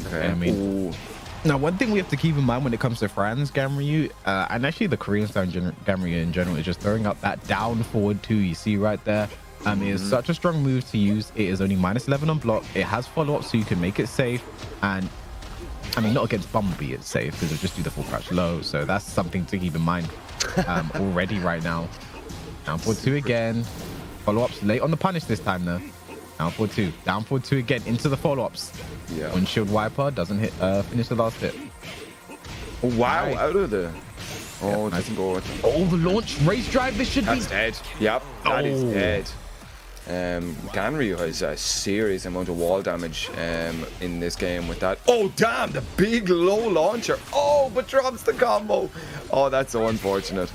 Okay. I mean, now one thing we have to keep in mind when it comes to Fran's Ganryu, and actually the Korean style Ganryu in general, is just throwing up that down forward 2 you see right there. It is such a strong move to use. It is only -11 on block. It has follow-up, so you can make it safe. And I mean, not against Bumblebee it's safe, because it'll just do the full crouch low. So that's something to keep in mind already right now. Down forward 2 again. Follow-ups late on the punish this time though. Down forward 2. Down forward 2 again into the follow-ups. Yeah. Windshield wiper doesn't hit. Finish the last hit. Oh, wow, right. Out of the. Oh, yeah, doesn't go. Oh, the launch race drive. This should That's be dead. Yep, that is dead. Ganryu has a serious amount of wall damage in this game with that. Oh, damn, the big low launcher. Oh, but drops the combo. Oh, that's so unfortunate.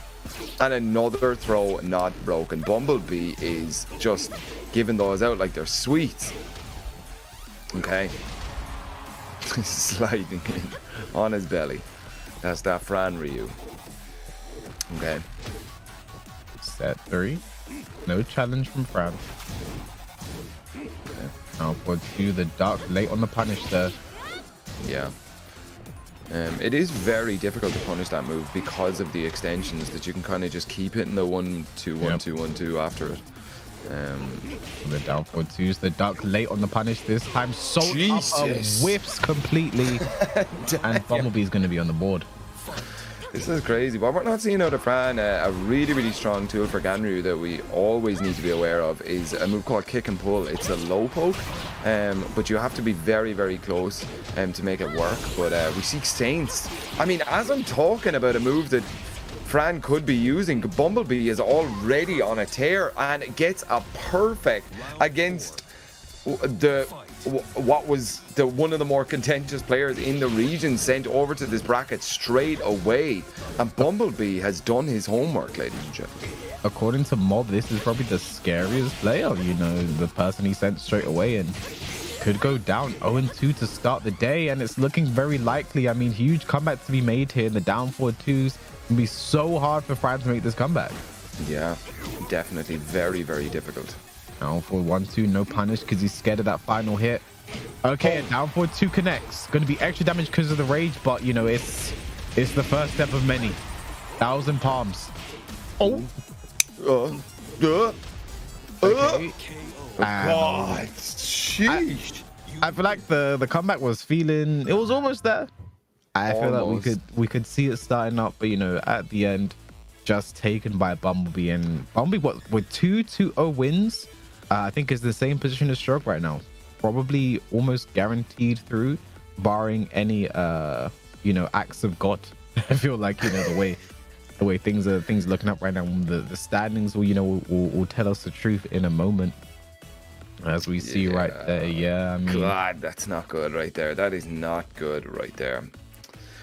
And another throw not broken. Bumblebee is just giving those out like they're sweets. Okay. Sliding in on his belly. That's that Fran Ryu. Okay. Set 3. No challenge from Fran. Okay. Now forward to the dark late on the punish there. Yeah. It is very difficult to punish that move because of the extensions that you can kind of just keep hitting the 1-2, 1-2, 1-2 after it. The down forward 2s, the dark late on the punish this time. So whiffs completely. And Bumblebee is going to be on the board. This is crazy. What we're not seeing out of Fran, a really, really strong tool for Ganryu that we always need to be aware of is a move called kick and pull. It's a low poke, but you have to be very, very close to make it work. But we see Saints. I mean, as I'm talking about a move that Fran could be using, Bumblebee is already on a tear and gets a perfect against what was one of the more contentious players in the region, sent over to this bracket straight away. And Bumblebee has done his homework, ladies and gentlemen. According to Mob, this is probably the scariest player, you know, the person he sent straight away, and could go down 0-2 to start the day, and it's looking very likely. I mean, huge comeback to be made here in the down forward 2s. It can be so hard for Fran to make this comeback. Yeah, definitely very, very difficult. Down forward 1-2, no punish because he's scared of that final hit. Okay, and down forward 2 connects. Going to be extra damage because of the rage, but you know, it's the first step of many. 1,000 palms. Oh. Okay. God, sheesh. I feel like the comeback was feeling. It was almost there. I feel like we could see it starting up, but you know, at the end, just taken by Bumblebee. And Bumblebee, with 2 2-0 wins, I think is the same position as Stroke right now. Probably almost guaranteed through, barring any you know, acts of God. I feel like, you know, the way things are looking up right now. The standings will tell us the truth in a moment, as we see right there. Yeah, I mean, God, that's not good right there. That is not good right there.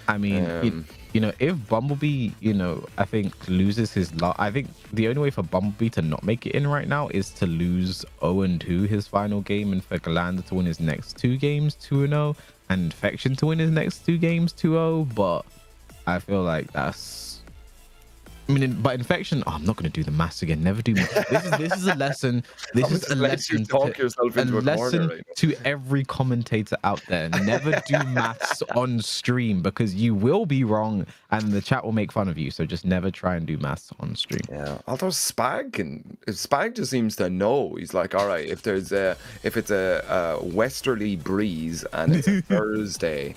I mean, if Bumblebee, I think loses his I think the only way for Bumblebee to not make it in right now is to lose 0-2 his final game, and for Ghirlanda to win his next 2 games 2-0, and Infection to win his next 2 games 2-0. But I feel like but Infection, I'm not going to do the maths again. Never do maths. This is a lesson. This is a lesson. Talk yourself into a corner right now. To every commentator out there. Never do maths on stream, because you will be wrong and the chat will make fun of you. So just never try and do maths on stream. Yeah. Although Spag just seems to know. He's like, all right, if it's a westerly breeze and it's a Thursday,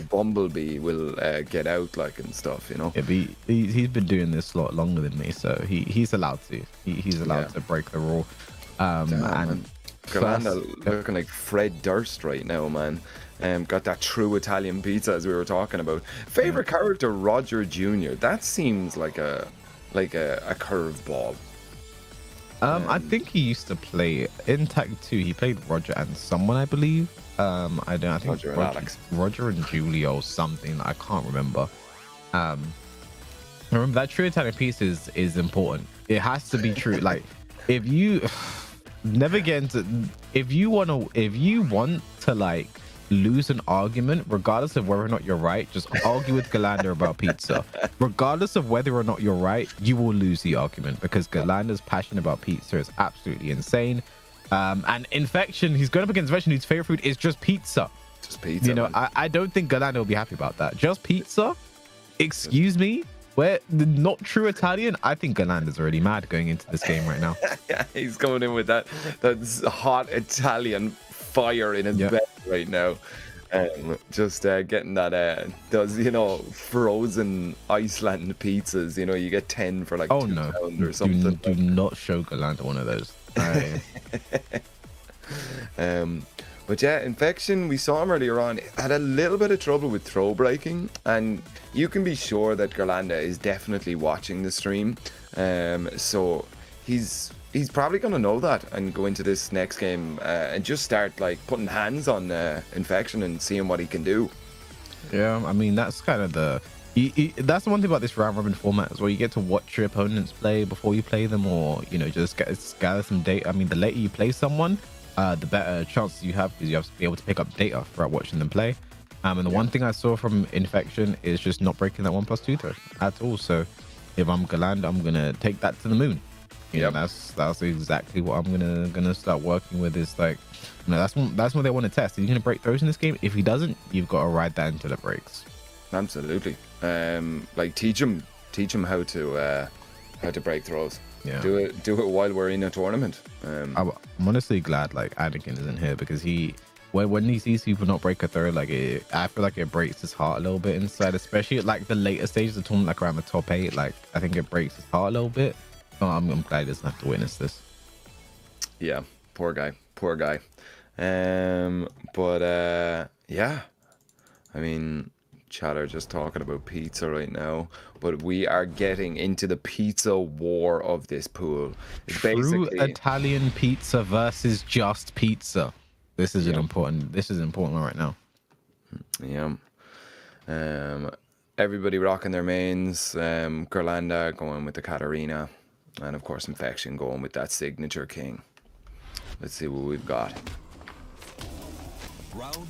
Bumblebee will get out and stuff. Yeah, but he's been doing this a lot longer than me, so he's allowed to. He's allowed to break the rule. And Ghirlanda looking like Fred Durst right now, man. Got that true Italian pizza as we were talking about. Favorite character, Roger Jr. That seems like a curveball. I think he used to play in Tekken 2. He played Roger and someone, I believe. I think Roger and Alex. Roger and Julia or something. I can't remember. Remember that true Italian piece is important. It has to be true. Like, if you never get into, if you want to lose an argument, regardless of whether or not you're right, just argue with Ghirlanda about pizza. Regardless of whether or not you're right, you will lose the argument, because Ghirlanda's passion about pizza is absolutely insane. And Infection, he's going up against Infection, whose favorite food is just pizza. Just pizza. I don't think Ghirlanda will be happy about that. Just pizza? Excuse me? Where not true Italian? I think Ghirlanda's already mad going into this game right now. Yeah, he's coming in with that hot Italian fire in his bed right now. Just getting that those frozen Iceland pizzas. You get 10 for like £2 or something. Do not show Ghirlanda one of those. But yeah, Infection, we saw him earlier on, had a little bit of trouble with throw breaking, and you can be sure that Ghirlanda is definitely watching the stream. So he's probably going to know that and go into this next game and just start putting hands on Infection and seeing what he can do. Yeah, I mean, that's kind of that's the one thing about this round robin format, is where you get to watch your opponents play before you play them, or just gather some data. I mean, the later you play someone, the better chances you have, because you have to be able to pick up data throughout watching them play. And the one thing I saw from Infection is just not breaking that 1+2 threat at all. So if I'm Ghirlanda, I'm gonna take that to the moon. That's exactly what I'm gonna start working with. Is that's what they want to test. Is he gonna break throws in this game? If he doesn't, you've got to ride that until it breaks. Absolutely. Teach him how to break throws. Yeah. Do it while we're in a tournament. I'm honestly glad Anakin isn't here, because when he sees people not break a throw, I feel like it breaks his heart a little bit inside, especially at the later stages of the tournament, around the top 8. I think it breaks his heart a little bit. So I'm glad he doesn't have to witness this. Yeah, poor guy. Yeah, I mean, chatter just talking about pizza right now, but we are getting into the pizza war of this pool. It's True basically Italian pizza versus just pizza. This is important one right now. Yeah. Everybody rocking their mains. Ghirlanda going with the Katarina, and of course Infection going with that signature king. Let's see what we've got.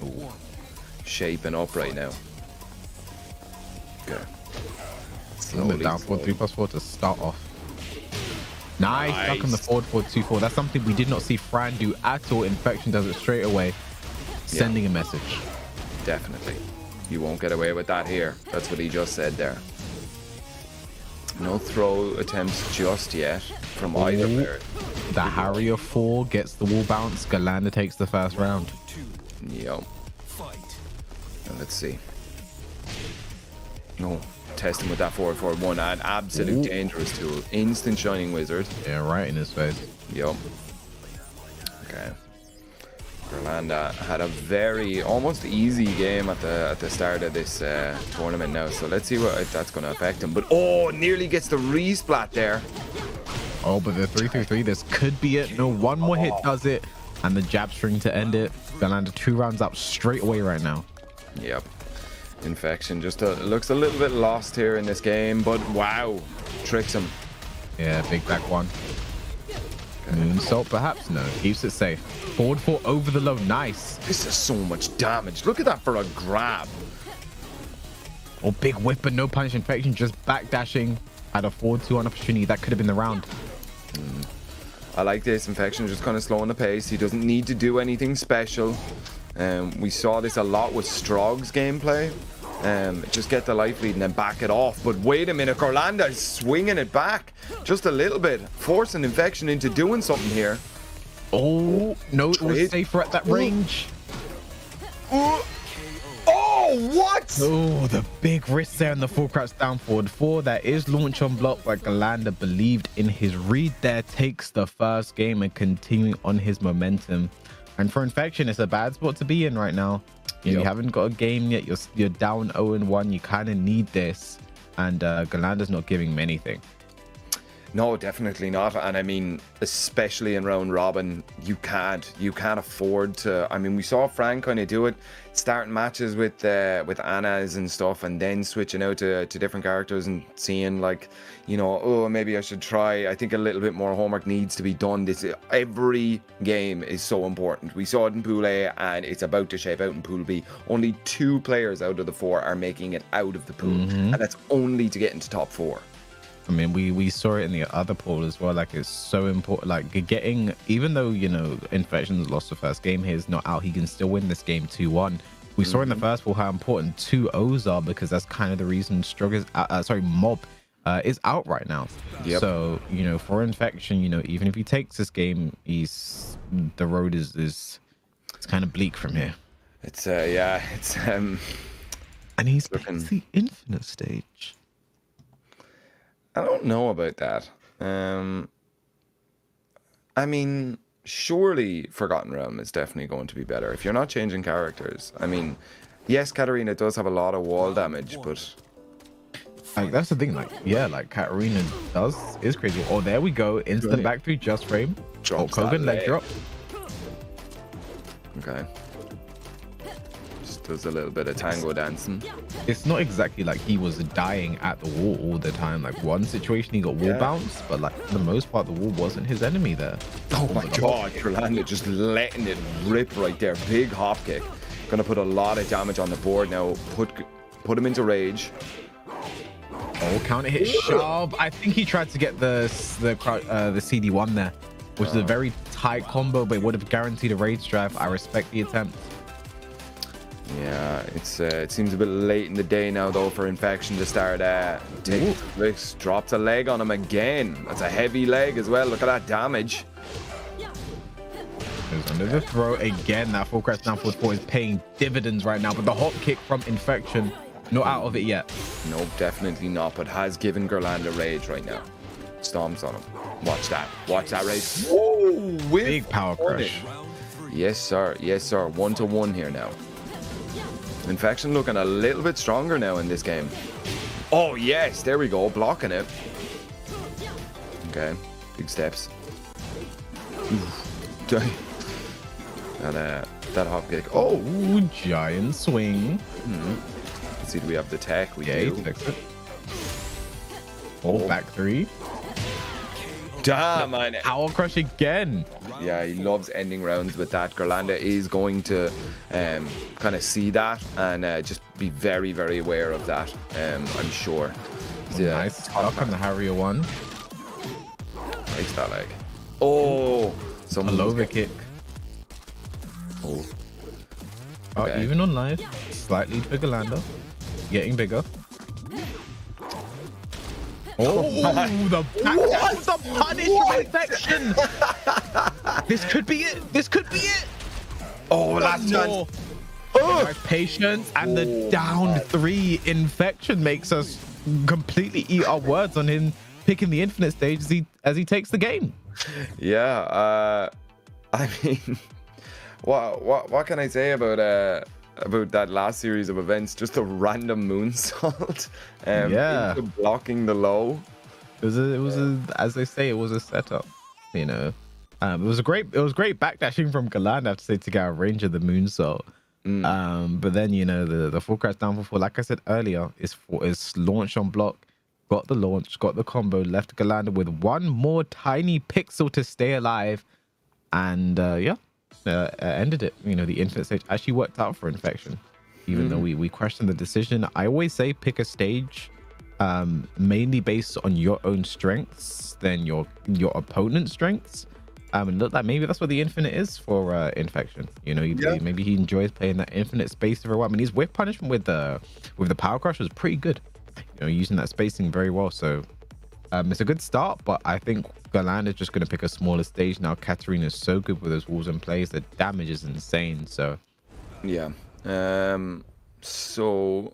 Ooh. Shaping up right now. Okay. Slowly, down 4-3+4 to start off. Nice. Stuck on the forward 4-2-4. That's something we did not see Fran do at all. Infection does it straight away, sending a message. Definitely. You won't get away with that here. That's what he just said there. No throw attempts just yet from either player. The Harrier 4 gets the wall bounce. Ghirlanda takes the first round. Yep. And let's see. No. Testing with that 4-4-1. An absolute dangerous tool. Instant Shining Wizard. Yeah, right in his face. Yep. Okay. Ghirlanda had a very almost easy game at the start of this tournament now, so let's see if that's going to affect him. But nearly gets the resplat there. Oh, but the 3-3-3, this could be it. No, one more hit does it, and the jab string to end it. Ghirlanda 2 rounds up straight away right now. Yep. Infection just looks a little bit lost here in this game, but wow, tricks him. Yeah, big back one. Moonsault, perhaps? No, keeps it safe. Forward 4 over the low. Nice. This is so much damage. Look at that for a grab. Oh, big whip, but no punish. Infection just backdashing. Had a forward 2 on opportunity. That could have been the round. I like this. Infection just kind of slowing the pace. He doesn't need to do anything special. We saw this a lot with Strog's gameplay. Just get the life lead and then back it off. But wait a minute, Ghirlanda is swinging it back just a little bit, forcing Infection into doing something here. Oh, no, it was safer at that range. Oh, what? Oh, the big wrist there and the full crouch down forward 4. That is launch on block, but Ghirlanda believed in his read there. Takes the first game and continuing on his momentum. And for Infection, it's a bad spot to be in right now. You haven't got a game yet. You're down 0-1. You kind of need this. And Ghirlanda's not giving him anything. No, definitely not. And I mean, especially in round robin, you can't afford to. I mean, we saw Fran kind of do it, starting matches with Anna's and stuff, and then switching out to different characters and seeing like, you know, oh, maybe I should try. I think a little bit more homework needs to be done. Every game is so important. We saw it in Pool A, and it's about to shape out in Pool B. Only 2 players out of the 4 are making it out of the pool, and that's only to get into top 4. I mean, we saw it in the other pool as well. Like, it's so important. Like, getting, even though, you know, Infection's lost the first game, he's not out. He can still win this game 2-1. We saw in the first pool how important 2 O's are, because that's kind of the reason Mob is out right now. Yep. So, you know, for Infection, you know, even if he takes this game, the road is it's kind of bleak from here. It's and he's looking the infinite stage. I don't know about that. I mean, surely Forgotten Realm is definitely going to be better if you're not changing characters. I mean, yes, Katarina does have a lot of wall damage, but like, that's the thing. Like, yeah, like Katarina is crazy. Oh, there we go. Instant back 3 just frame. Drops Kogan leg drop. Okay. Does a little bit of tango dancing. It's not exactly like he was dying at the wall all the time. Like, one situation he got wall bounce, but like for the most part the wall wasn't his enemy there. Oh my god, Ghirlanda just letting it rip right there. Big hop kick. Gonna put a lot of damage on the board now. Put him into rage. Oh, counter hit sharp. I think he tried to get the CD1 there, which is a very tight combo, but it would have guaranteed a rage drive. I respect the attempt. Yeah, it seems a bit late in the day now though for Infection to start taking risks. Drops a leg on him again. That's a heavy leg as well. Look at that damage. Goes under the throw again. That full crest down forward 4 is paying dividends right now, but the hop kick from Infection, not out of it yet. Nope, definitely not, but has given Ghirlanda rage right now. Stomps on him. Watch that rage. Whoa, big power crush. Yes sir, 1-1 here now. Infection looking a little bit stronger now in this game. Oh yes, there we go, blocking it. Okay, big steps. That hop kick. Oh, giant swing. Let's see, do we have the tech? We do. Fix it. Oh, back 3. Damn, man. Power crush again. Yeah, he loves ending rounds with that. Ghirlanda is going to kind of see that and just be very, very aware of that. I'm sure. Nice stuck on the Harrier 1. Takes that leg. Oh, a lower kick. Oh. Okay. Even on live. Slightly for Ghirlanda. Getting bigger. Oh, the punish from Infection. This could be it. Oh, last chance. Patience and the down 3 Infection makes us completely eat our words on him picking the infinite stage as he takes the game. Yeah, I mean, what can I say about that last series of events? Just a random moonsault, into blocking the low. It was as they say, it was a setup. You know, it was great backdashing from Ghirlanda, I have to say, to get a range of the moonsault. But then, you know, the full crash down for 4, like I said earlier, is launch on block. Got the launch, got the combo, left Ghirlanda with one more tiny pixel to stay alive. And ended it. You know, the infinite stage actually worked out for Infection. Even though we questioned the decision. I always say pick a stage mainly based on your own strengths than your opponent's strengths. And look, like maybe that's what the infinite is for Infection. You know, maybe he enjoys playing that infinite space for a while. I mean, his whip punishment with the power crush was pretty good. You know, using that spacing very well. So it's a good start, but I think Ghirlanda is just going to pick a smaller stage now. Katarina is so good with those walls and plays. The damage is insane. So yeah. So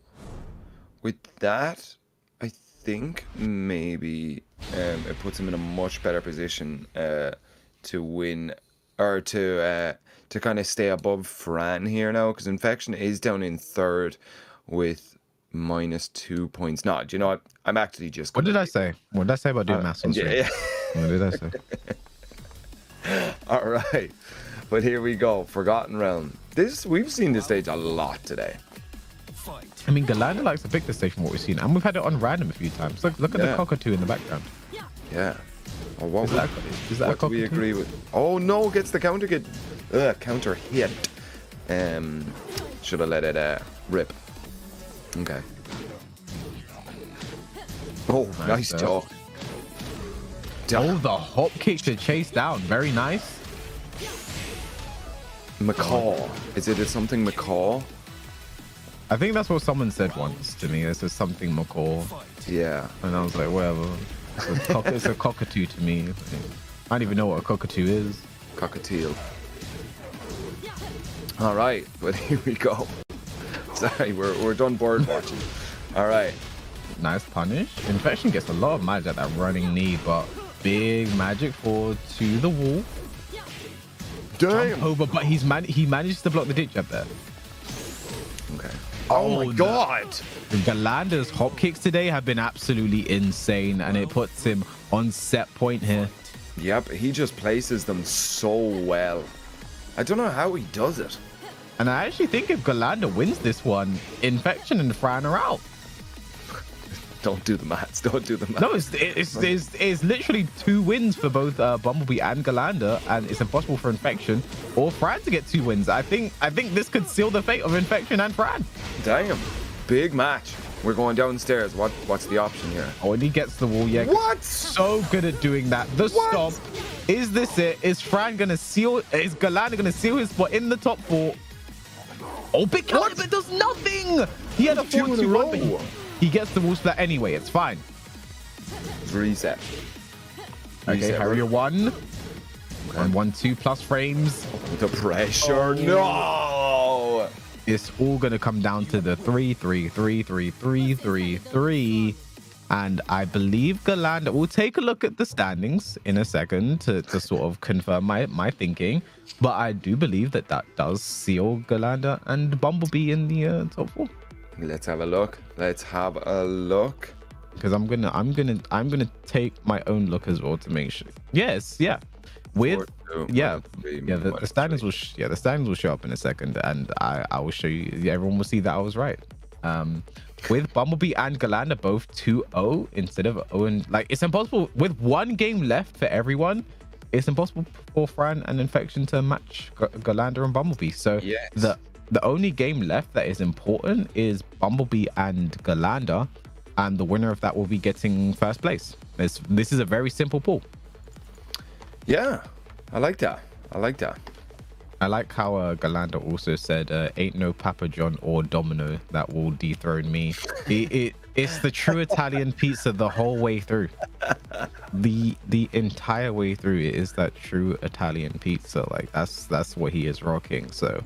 with that, I think maybe it puts him in a much better position to win, or to kind of stay above Fran here now, because Infection is down in third with -2 points. No, do you know what? I'm actually just. What did I say? What did I say about doing maths on stream? Yeah. What did I say? All right, but here we go. Forgotten Realm. We've seen this stage a lot today. I mean, Ghirlanda likes to pick this stage from what we've seen, and we've had it on random a few times. Look at the cockatoo in the background. Yeah. Oh, what Is that a what do we cockatoo? agree with? Oh no, gets the counter hit. Should have let it rip. Okay. Oh, nice job. Oh, the hop kick to chase down. Very nice. McCall. Is it something McCall? I think that's what someone said once to me. This is something McCall. Yeah. And I was like, whatever. It's a cockatoo to me. I don't even know what a cockatoo is. Cockatiel. All right, but here we go. Sorry, we're done bird watching. All right. Nice punish. Infection gets a lot of magic at that running knee, but big magic forward to the wall. Damn. Jump over, but he managed to block the ditch up there. Okay. Oh my god. Ghirelanda's hop kicks today have been absolutely insane, and it puts him on set point here. Yep, he just places them so well. I don't know how he does it. And I actually think if Ghirlanda wins this one, Infection and Fran are out. Don't do the maths. Don't do the maths. No, it's literally 2 wins for both Bmblb and Ghirlanda, and it's impossible for Infection or Fran to get 2 wins. I think this could seal the fate of Infection and Fran. Damn. Big match. We're going downstairs. What's the option here? Oh, and he gets the wall. Yeah. What? So good at doing that. The stomp. Is this it? Is Fran gonna seal? Is Ghirlanda gonna seal his spot in the top 4? Oh, big counter, but does nothing. He had a 4-2-1, but he gets the wall splat anyway. It's fine. Reset. Okay, Harrier 1. And 1-2 plus frames. The pressure. No. It's all going to come down to the 3-3-3-3-3-3-3-3. And I believe Ghirlanda, we'll take a look at the standings in a second to sort of confirm my thinking. But I do believe that does seal Ghirlanda and Bumblebee in the top 4. Let's have a look. Let's have a look. Because I'm gonna take my own look as well to make sure. Yes, yeah. With 4, 2, yeah, 3, yeah. The standings will the standings will show up in a second, and I will show you. Everyone will see that I was right. With Bumblebee and Ghirlanda both 2-0 instead of 0, like it's impossible with 1 game left for everyone. It's impossible for Fran and Infection to match Ghirlanda and Bumblebee. So yes. The only game left that is important is Bumblebee and Ghirlanda, and the winner of that will be getting first place. This is a very simple pool. Yeah, I like that. I like that. I like how Ghirlanda also said, ain't no Papa John or Domino that will dethrone me. It's the true Italian pizza the whole way through. The entire way through it is that true Italian pizza. Like that's what he is rocking. So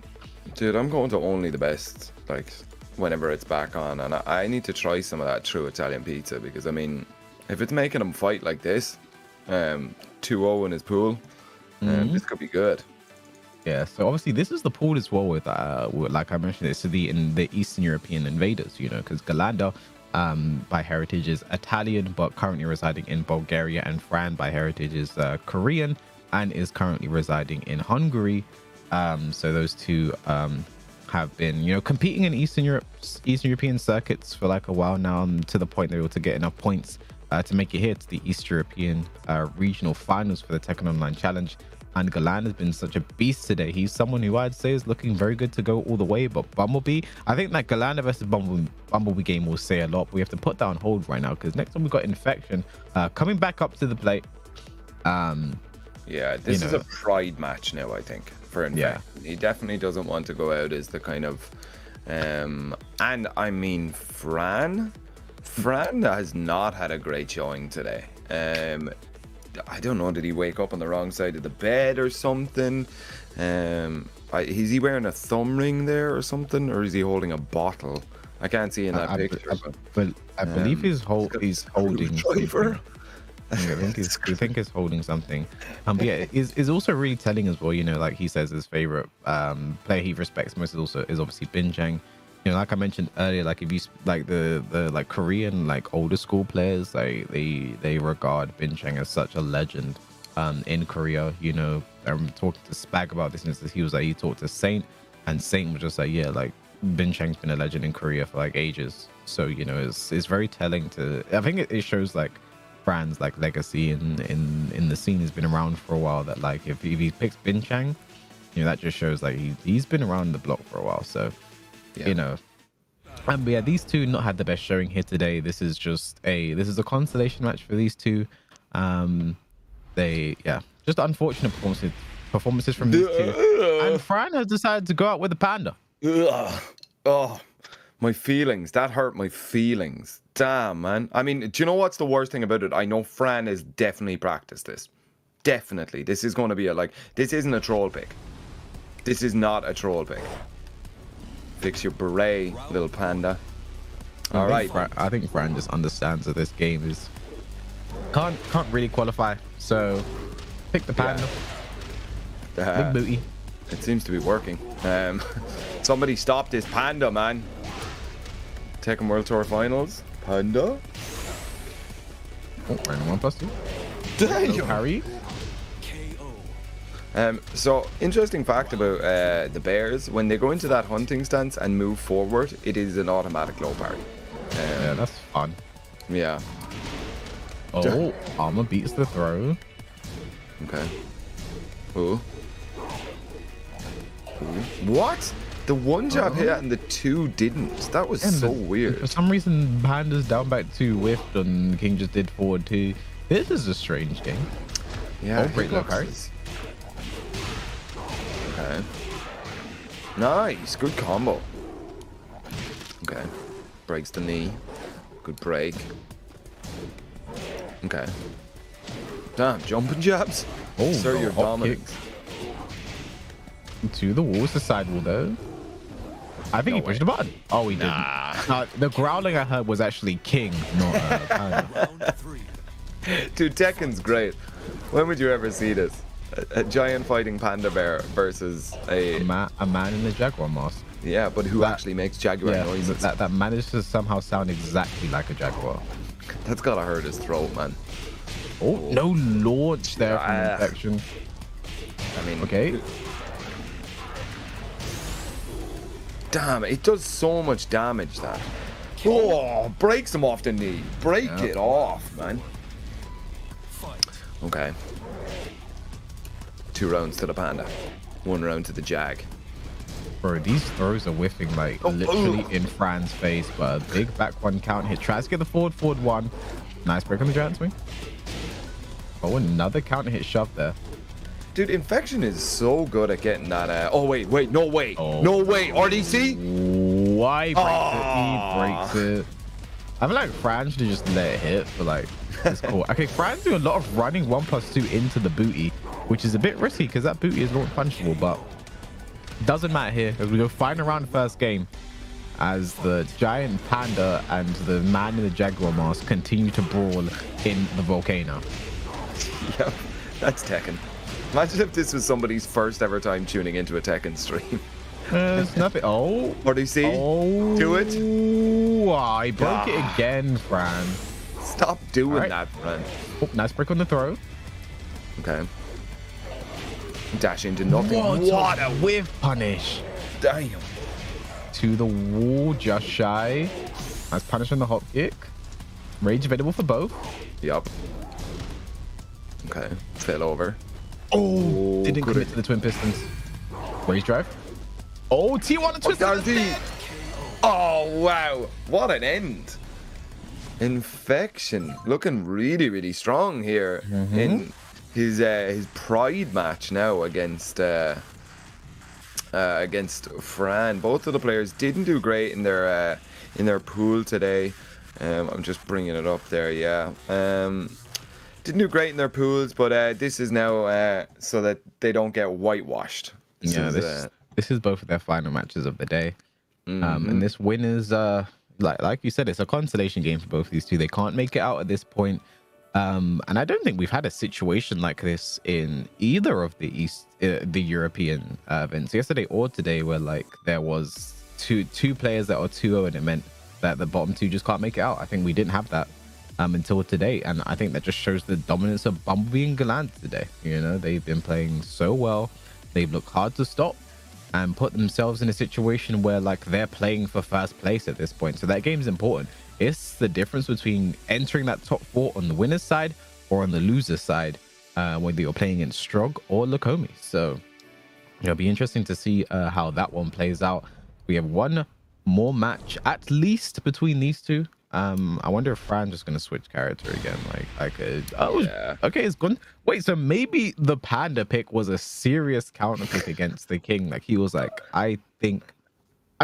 dude, I'm going to Only the Best, like whenever it's back on, and I need to try some of that true Italian pizza, because I mean, if it's making him fight like this, 2-0 in his pool, this could be good. yeah, so obviously this is the pool as well with like I mentioned, it's in the Eastern European invaders, you know, because Ghirlanda by heritage is Italian but currently residing in Bulgaria, and Fran by heritage is Korean and is currently residing in Hungary. So those two have been, you know, competing in Eastern European circuits for like a while now, to the point they were able to get enough points to make it here to the East European regional finals for the Tekken Online Challenge. And Ghirlanda has been such a beast today. He's someone who I'd say is looking very good to go all the way. But Bmblb, I think that Ghirlanda versus Bmblb game will say a lot. We have to put that on hold right now because next time we've got Infection coming back up to the plate. Yeah, this is a pride match now, I think, for Infection. Yeah. He definitely doesn't want to go out as the kind of... and I mean, Fran has not had a great showing today. I don't know, did he wake up on the wrong side of the bed or something? Is he wearing a thumb ring there or something? Or is he holding a bottle? I can't see in that picture. But I believe he's holding something. I think he's holding something. But yeah, is also really telling as well, you know, like he says his favorite player he respects most is obviously Binchang. You know, like I mentioned earlier, like if you like the like Korean like older school players, like they regard Binchang as such a legend in Korea. You know, I'm talking to Spag about this, and he was like, he talked to Saint, and Saint was just like, yeah, like Binchang's been a legend in Korea for like ages. So you know, it's very telling to. I think it shows like Fran's like legacy in the scene has been around for a while. That like if he picks Binchang, you know, that just shows like he's been around the block for a while. So. Yeah. You know, but yeah, these two not had the best showing here today. This is a consolation match for these two. Just unfortunate performances from these two. And Fran has decided to go out with the Panda. Oh, my feelings. That hurt my feelings. Damn, man. I mean, do you know what's the worst thing about it? I know Fran has definitely practiced this. Definitely. This is going to be this isn't a troll pick. This is not a troll pick. Fix your beret, little panda. All right. I think Fran just understands that this game is can't really qualify. So pick the panda. Big booty. It seems to be working. Somebody stop this panda, man. Tekken World Tour Finals. Panda. Oh, random 1+2. Damn. Harry. So interesting fact about the bears, when they go into that hunting stance and move forward, it is an automatic low parry. Yeah, that's fun. Yeah. Oh, Armor beats the throw. Okay. Ooh. What? The one jab hit and the two didn't. That was so weird. For some reason, Panda's down back 2 whiffed and King just did forward 2. This is a strange game. Yeah. Great low parries. Okay. Nice. Good combo. Okay. Breaks the knee. Good break. Okay. Damn, jumping jabs. Oh, sir, your dominance. To the wall, the side wall though. I think he pushed the button. Oh, he didn't. The growling I heard was actually King, not Panda. Dude, Tekken's great. When would you ever see this? A giant fighting panda bear versus a man in a jaguar mask. Yeah, but who actually makes jaguar noises? That managed to somehow sound exactly like a jaguar. That's gotta hurt his throat, man. Oh, no launch there from Infection. I mean, okay. Damn, it does so much damage, that. Oh, breaks him off the knee. Break it off, man. Okay. 2 rounds to the panda. 1 round to the jag. Bro, these throws are whiffing like literally in Fran's face, but a big back 1 count hit. Tries to get the forward 1. Nice break on the giant swing. Oh, another counter hit shove there. Dude, Infection is so good at getting that. Oh, wait, no way. Oh. No way. RDC? Why he breaks it? I feel like Fran should just let it hit for like, it's cool. Okay, Fran's doing a lot of running 1+2 into the booty, which is a bit risky because that booty is not punchable, but doesn't matter here as we go final round first game as the giant panda and the man in the jaguar mask continue to brawl in the volcano. Yeah, that's Tekken. Imagine if this was somebody's first ever time tuning into a Tekken stream. It's nothing. Oh. RDC? Oh. Do it. Oh, he broke it again, Fran. Stop doing that, Fran. Oh, nice break on the throw. Okay. Dash into nothing. What a whiff punish. Damn. to the wall, just shy. Nice punish on the hop kick. Rage available for both. Yup. Okay, fell over. Oh, didn't commit to the twin pistons. Rage drive. Oh, T1 and twist. Oh, wow. What an end. Infection looking really, really strong here in his pride match now against Fran. Both of the players didn't do great in their pool today. I'm just bringing it up there. Yeah. Didn't do great in their pools, but this is now so that they don't get whitewashed. This is both of their final matches of the day. And this win is like you said, it's a consolation game for both of these two. They can't make it out at this point. And I don't think we've had a situation like this in either of the European events, yesterday or today, where like there was two players that are 2-0 and it meant that the bottom two just can't make it out. I think we didn't have that until today, and I think that just shows the dominance of Bmblb and Ghirlanda today. You know, they've been playing so well. They've looked hard to stop and put themselves in a situation where like they're playing for first place at this point. So that game's important. It's the difference between entering that top 4 on the winner's side or on the loser's side, whether you're playing in Strog or Lukomi. So it'll be interesting to see how that one plays out. We have one more match at least between these two. I wonder if Fran's just gonna switch character again. Okay, it's gone. Wait, so maybe the Panda pick was a serious counter pick against the King. Like he was like, I mean,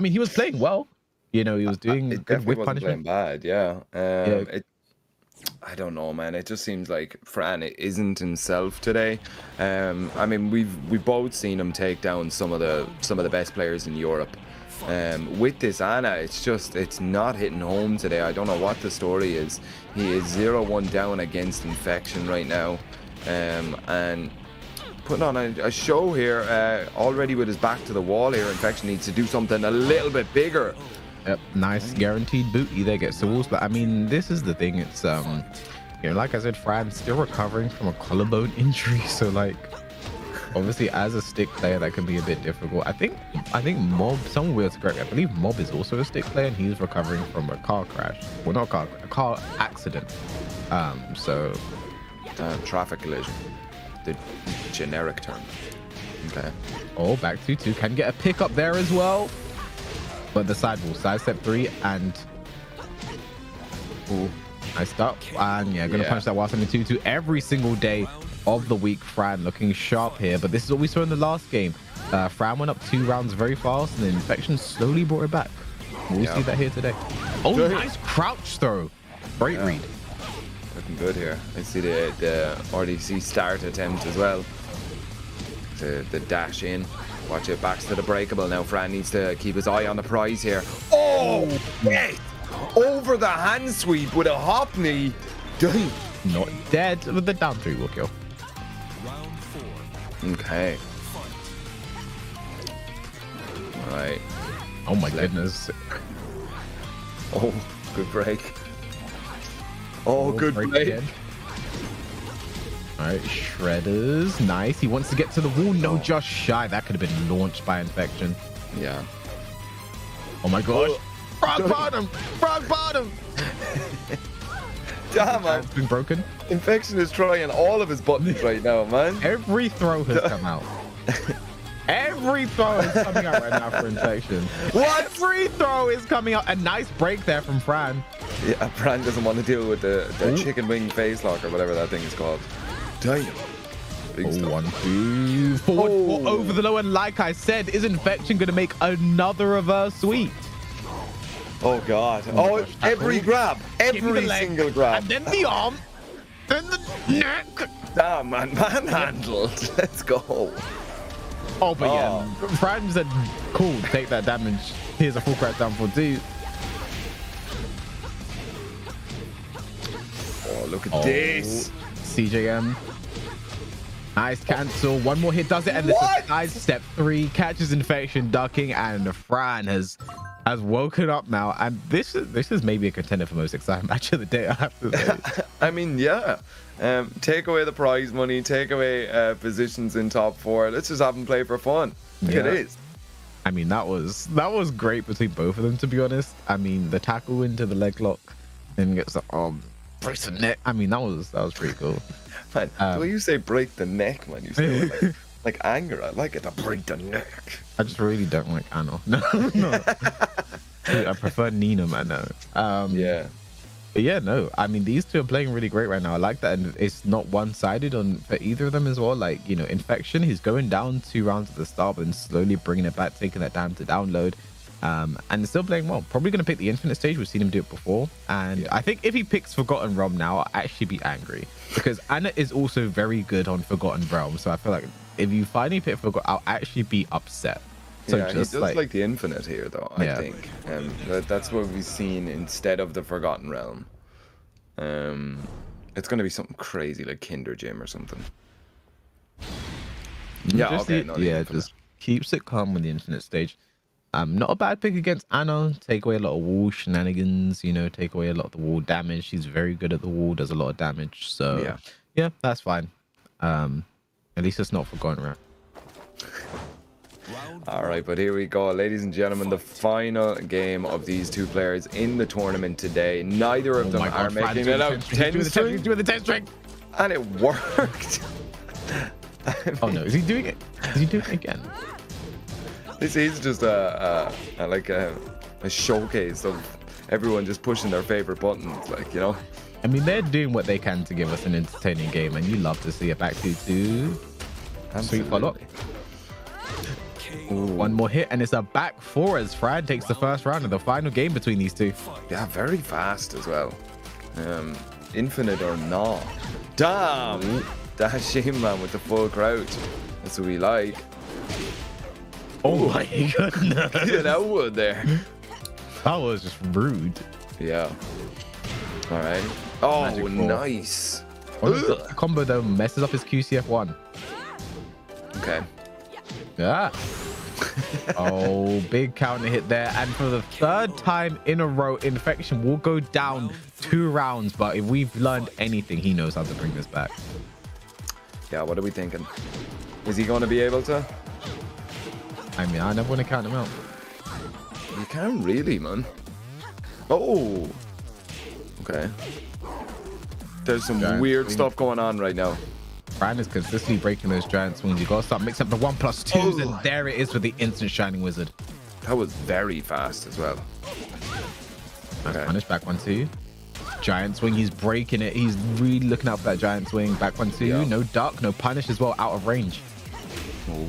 he was playing well. You know, he was doing good with punishment. Bad, yeah. I don't know, man. It just seems like Fran isn't himself today. I mean, we've both seen him take down some of the best players in Europe. With this Ana, it's not hitting home today. I don't know what the story is. He is 0-1 down against Infection right now, and putting on a show here already with his back to the wall here. Infection needs to do something a little bit bigger. Yep, nice guaranteed booty there, gets the walls. But I mean, this is the thing. It's you know, like I said, Fran's still recovering from a collarbone injury, so like obviously as a stick player that can be a bit difficult. I think Mob, someone will correct, I believe Mob is also a stick player and he's recovering from a car crash. Well, not a car accident. Traffic collision, the generic term. Okay. Oh, back 2-2 can get a pick up there as well, but the side step 3 and nice start, and gonna punch that whilst in the 2-2 every single day of the week. Fran looking sharp here, but this is what we saw in the last game. Fran went up 2 rounds very fast and then Infection slowly brought it back. We'll see that here today. Oh, nice crouch throw. Great read. Looking good here. I see the RDC start attempt as well. The dash in. Watch it, backs to the breakable. Now Fran needs to keep his eye on the prize here. Oh, yes! Over the hand sweep with a hop knee. Not dead, but the down 3 will kill. Okay. All right. Oh my goodness. Oh, good break. Oh, good break. All right, Shredders. Nice. He wants to get to the wall. No, just shy. That could have been launched by Infection. Yeah. Oh my gosh. Frog bottom. Frog bottom. Damn, man. It's been broken. Infection is trying all of his buttons right now, man. Every throw has come out. Every throw is coming out right now for Infection. What? Every throw is coming out. A nice break there from Fran. Yeah, Fran doesn't want to deal with the chicken wing face lock or whatever that thing is called. Damn. Big stuff. 1-2. Forward over the low, and like I said, is Infection going to make another reverse sweep? Oh god. Oh, every grab. Every single grab. And then the arm. Then the neck. Damn, man. Manhandled. Let's go. Oh, but yeah. Fran said, cool, take that damage. Here's a full crash down for 2. Oh, look at this. CJM. Nice cancel. One more hit does it. And this is side step 3. Catches Infection ducking. And Fran has woken up now, and this is maybe a contender for most exciting match of the day, I have to say. I mean, yeah. Take away the prize money, take away positions in top 4. Let's just have them play for fun. It is. I mean, that was great between both of them, to be honest. I mean, the tackle into the leg lock and gets the breaks the neck. I mean, that was pretty cool. Man, the way you say break the neck, man, you say it like anger. I like it to break the neck. I just really don't like Anno. No. I prefer Nina, man. No. Yeah. But yeah, no. I mean, these two are playing really great right now. I like that, and it's not one-sided for either of them as well. Like, you know, Infection, he's going down 2 rounds at the start, but then slowly bringing it back, taking that down to download, and still playing well. Probably going to pick the Infinite stage. We've seen him do it before, and I think if he picks Forgotten Realm now, I'll actually be angry because Anna is also very good on Forgotten Realm. So I feel like if you finally pick Forgotten, I'll actually be upset. So yeah, just he does like the Infinite here, though, I Yeah. think. That's what we've seen instead of the Forgotten Realm. It's going to be something crazy like Kinder Gym or something. Yeah, Just okay. the- No, the yeah, Infinite. just keeps it calm with the Infinite stage. Not a bad pick against Anna. Take away a lot of wall shenanigans, you know, take away a lot of the wall damage. She's very good at the wall, does a lot of damage. So yeah, that's fine. At least it's not Forgotten Realm. All right, but here we go, ladies and gentlemen, the final game of these two players in the tournament today. Neither of them are making it out 10 string, Doing the 10 string. and it worked. Oh no, is he doing it? Is he doing it again? This is just a showcase of everyone just pushing their favorite buttons, like, you know. I mean, they're doing what they can to give us an entertaining game, and you love to see it. Back to sweet follow-up. One more hit, and it's a back four as Fran takes the first round of the final game between these two. Yeah, very fast as well. Infinite or not. Damn! Dash in, man, with the full crouch. That's what we like. Oh my goodness. Get out of there. That was just rude. Yeah. All right. Oh, Magic ball. nice. The combo though messes up his QCF1. Okay. Yeah. Oh, big counter hit there. And for the third time in a row, Infection will go down 2 rounds. But if we've learned anything, he knows how to bring this back. Yeah, what are we thinking? Is he going to be able to? I mean, I never want to count him out. You can't really, man. Oh. Okay. There's some Giant weird swing. stuff going on right now. Fran is consistently breaking those giant swings. You gotta start mixing up the 1+2s, and there it is with the instant Shining Wizard. That was very fast as well. Okay. Punish back 1-2. Giant swing, he's breaking it. He's really looking out for that giant swing. Back 1-2. Yeah. No duck, no punish as well, out of range. Oh.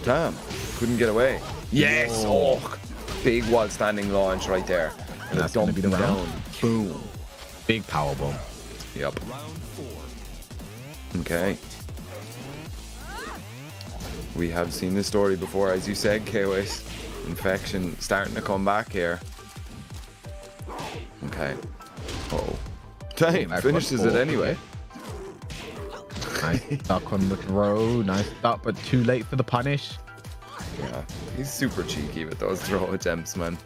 Damn. Couldn't get away. Yes. Oh. Big while standing launch right there. And that's gonna be the dumping round. down. Boom. Big power bomb. Yep. Okay. We have seen this story before, as you said, KOS. Infection starting to come back here. Okay. Oh. Damn, Back finishes one, it anyway. Nice duck on the throw. Nice duck, but too late for the punish. Yeah, he's super cheeky with those throw attempts, man.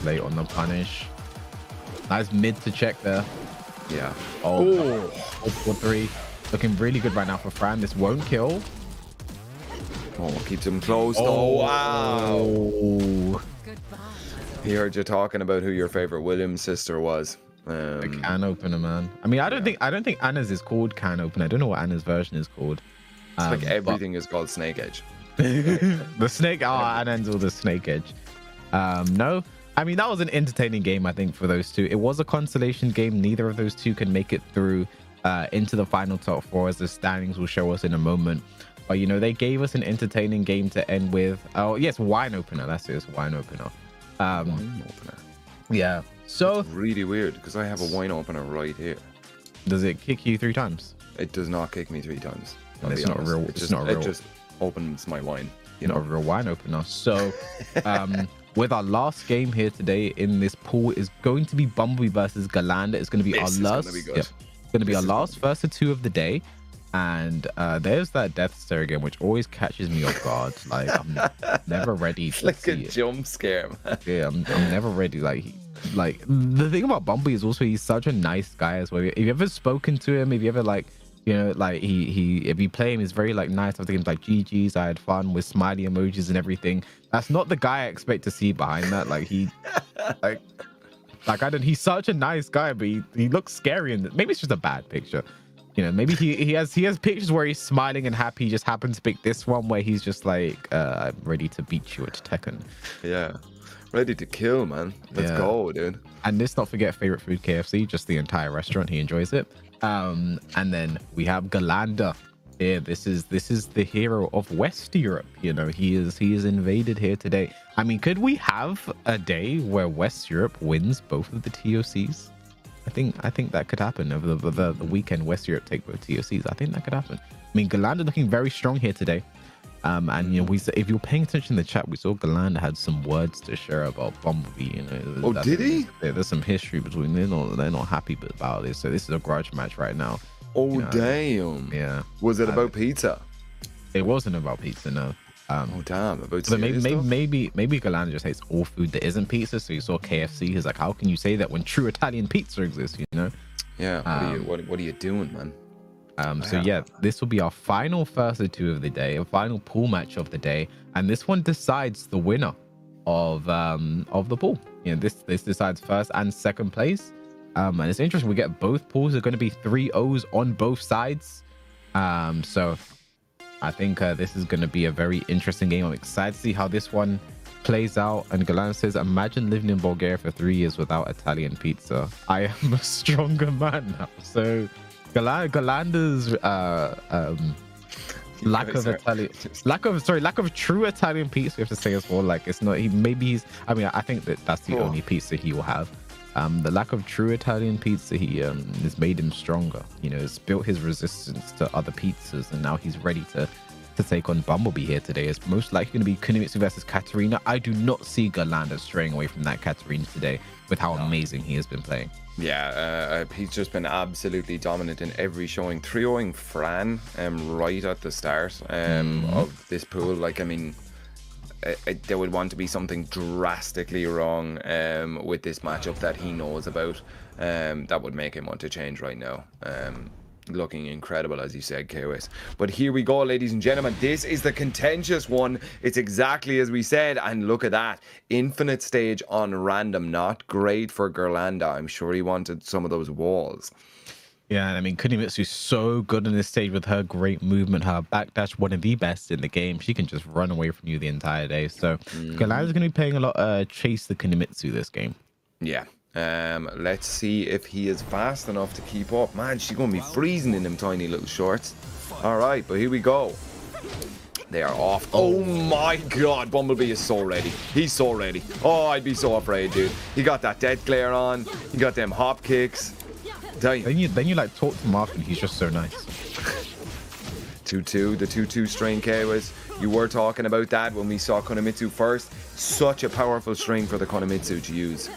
Late on the punish. Nice mid to check there. Yeah. Oh, 4-3. Looking really good right now for Fran. This won't kill. Oh, keeps him close. Oh, wow. Oh. He heard you talking about who your favorite Williams sister was. The can opener, man. I mean, I don't think Anna's is called can opener. I don't know what Anna's version is called. It's like everything is called Snake Edge. The snake. Oh, Anna's all the snake edge. No. I mean, that was an entertaining game, I think, for those two. It was a consolation game. Neither of those two can make it through into the final top 4, as the standings will show us in a moment. But, you know, they gave us an entertaining game to end with. Oh, yes, wine opener. That's it. It's wine opener. Wine opener. Yeah. So, It's really weird because I have a wine opener right here. does it kick you 3 times? It does not kick me 3 times. I'll It's be not honest. real. It It's just, not it real. just opens my wine. You know, a real wine opener. So, with our last game here today in this pool is going to be Bmblb versus Ghirlanda. It's going to be This our is last. gonna be good. It's going to be This our is last first of 2 of the day. And there's that Death Stare again, which always catches me off guard. Like, I'm never ready to Like see a it. jump scare, man. Yeah, I'm never ready. Like the thing about Bumblebee is also he's such a nice guy as well. If you ever spoken to him, if you ever like You know, like he if you play him, he's very like nice after games like GG's, I had fun with smiley emojis and everything. That's not the guy I expect to see behind that. Like he like I don't, he's such a nice guy, but he looks scary, and maybe it's just a bad picture. You know, maybe he has pictures where he's smiling and happy. He just happens to pick this one where he's just like, I'm ready to beat you at Tekken. Yeah. Ready to kill, man. Let's go, dude. And let's not forget favorite food KFC, just the entire restaurant. He enjoys it. And then we have Ghirlanda here. This is the hero of West Europe. You know, he is invaded here today. I mean, could we have a day where West Europe wins both of the TOCs? I think that could happen over the weekend. West Europe take both TOCs. I think that could happen. I mean, Ghirlanda looking very strong here today. And you know, if you're paying attention in the chat, we saw Ghirlanda had some words to share about Bumblebee. You know, did he? There's some history between them. They're not happy about this. So this is a grudge match right now. Oh, you know, damn. Yeah. Was it about pizza? It wasn't about pizza, no. Oh damn! About but maybe Ghirlanda just hates all food that isn't pizza. So you saw KFC. He's like, how can you say that when true Italian pizza exists? You know? Yeah. What are you doing, man? So yeah, this will be our final first of two of the day, a final pool match of the day, and this one decides the winner of the pool. You know, this decides first and second place. And it's interesting. We get both pools are going to be 3-0s on both sides. So I think this is going to be a very interesting game. I'm excited to see how this one plays out. And Ghirlanda says, imagine living in Bulgaria for 3 years without Italian pizza. I am a stronger man now. So Ghirlanda's lack of true Italian pizza, we have to say as well. Like, it's not, I think that's the only pizza he will have. The lack of true Italian pizza has made him stronger. You know, it's built his resistance to other pizzas, and now he's ready to take on Bumblebee here today. It's most likely going to be Kunimitsu versus Katarina. I do not see Ghirlanda straying away from that Katarina today with how amazing he has been playing. Yeah, he's just been absolutely dominant in every showing. 3-0ing Fran right at the start of this pool. Like, I mean, there would want to be something drastically wrong with this matchup that he knows about that would make him want to change right now. Looking incredible, as you said, KOS. But here we go, ladies and gentlemen. This is the contentious one. It's exactly as we said, and look at that. Infinite stage on random. Not great for Ghirlanda. I'm sure he wanted some of those walls. Yeah, and I mean, Kunimitsu is so good on this stage with her great movement, her backdash, one of the best in the game. She can just run away from you the entire day. So Ghirlanda's going to be playing a lot chase the Kunimitsu this game. Yeah. Let's see if he is fast enough to keep up. Man, she's going to be freezing in them tiny little shorts. All right, but here we go. They are off. Oh my god, Bumblebee is so ready. He's so ready. Oh, I'd be so afraid, dude. He got that death glare on. He got them hop kicks. Then you like talk to Mark, and he's just so nice. 2-2, the 2-2 string, KOS. You were talking about that when we saw Kunimitsu first. Such a powerful string for the Kunimitsu to use.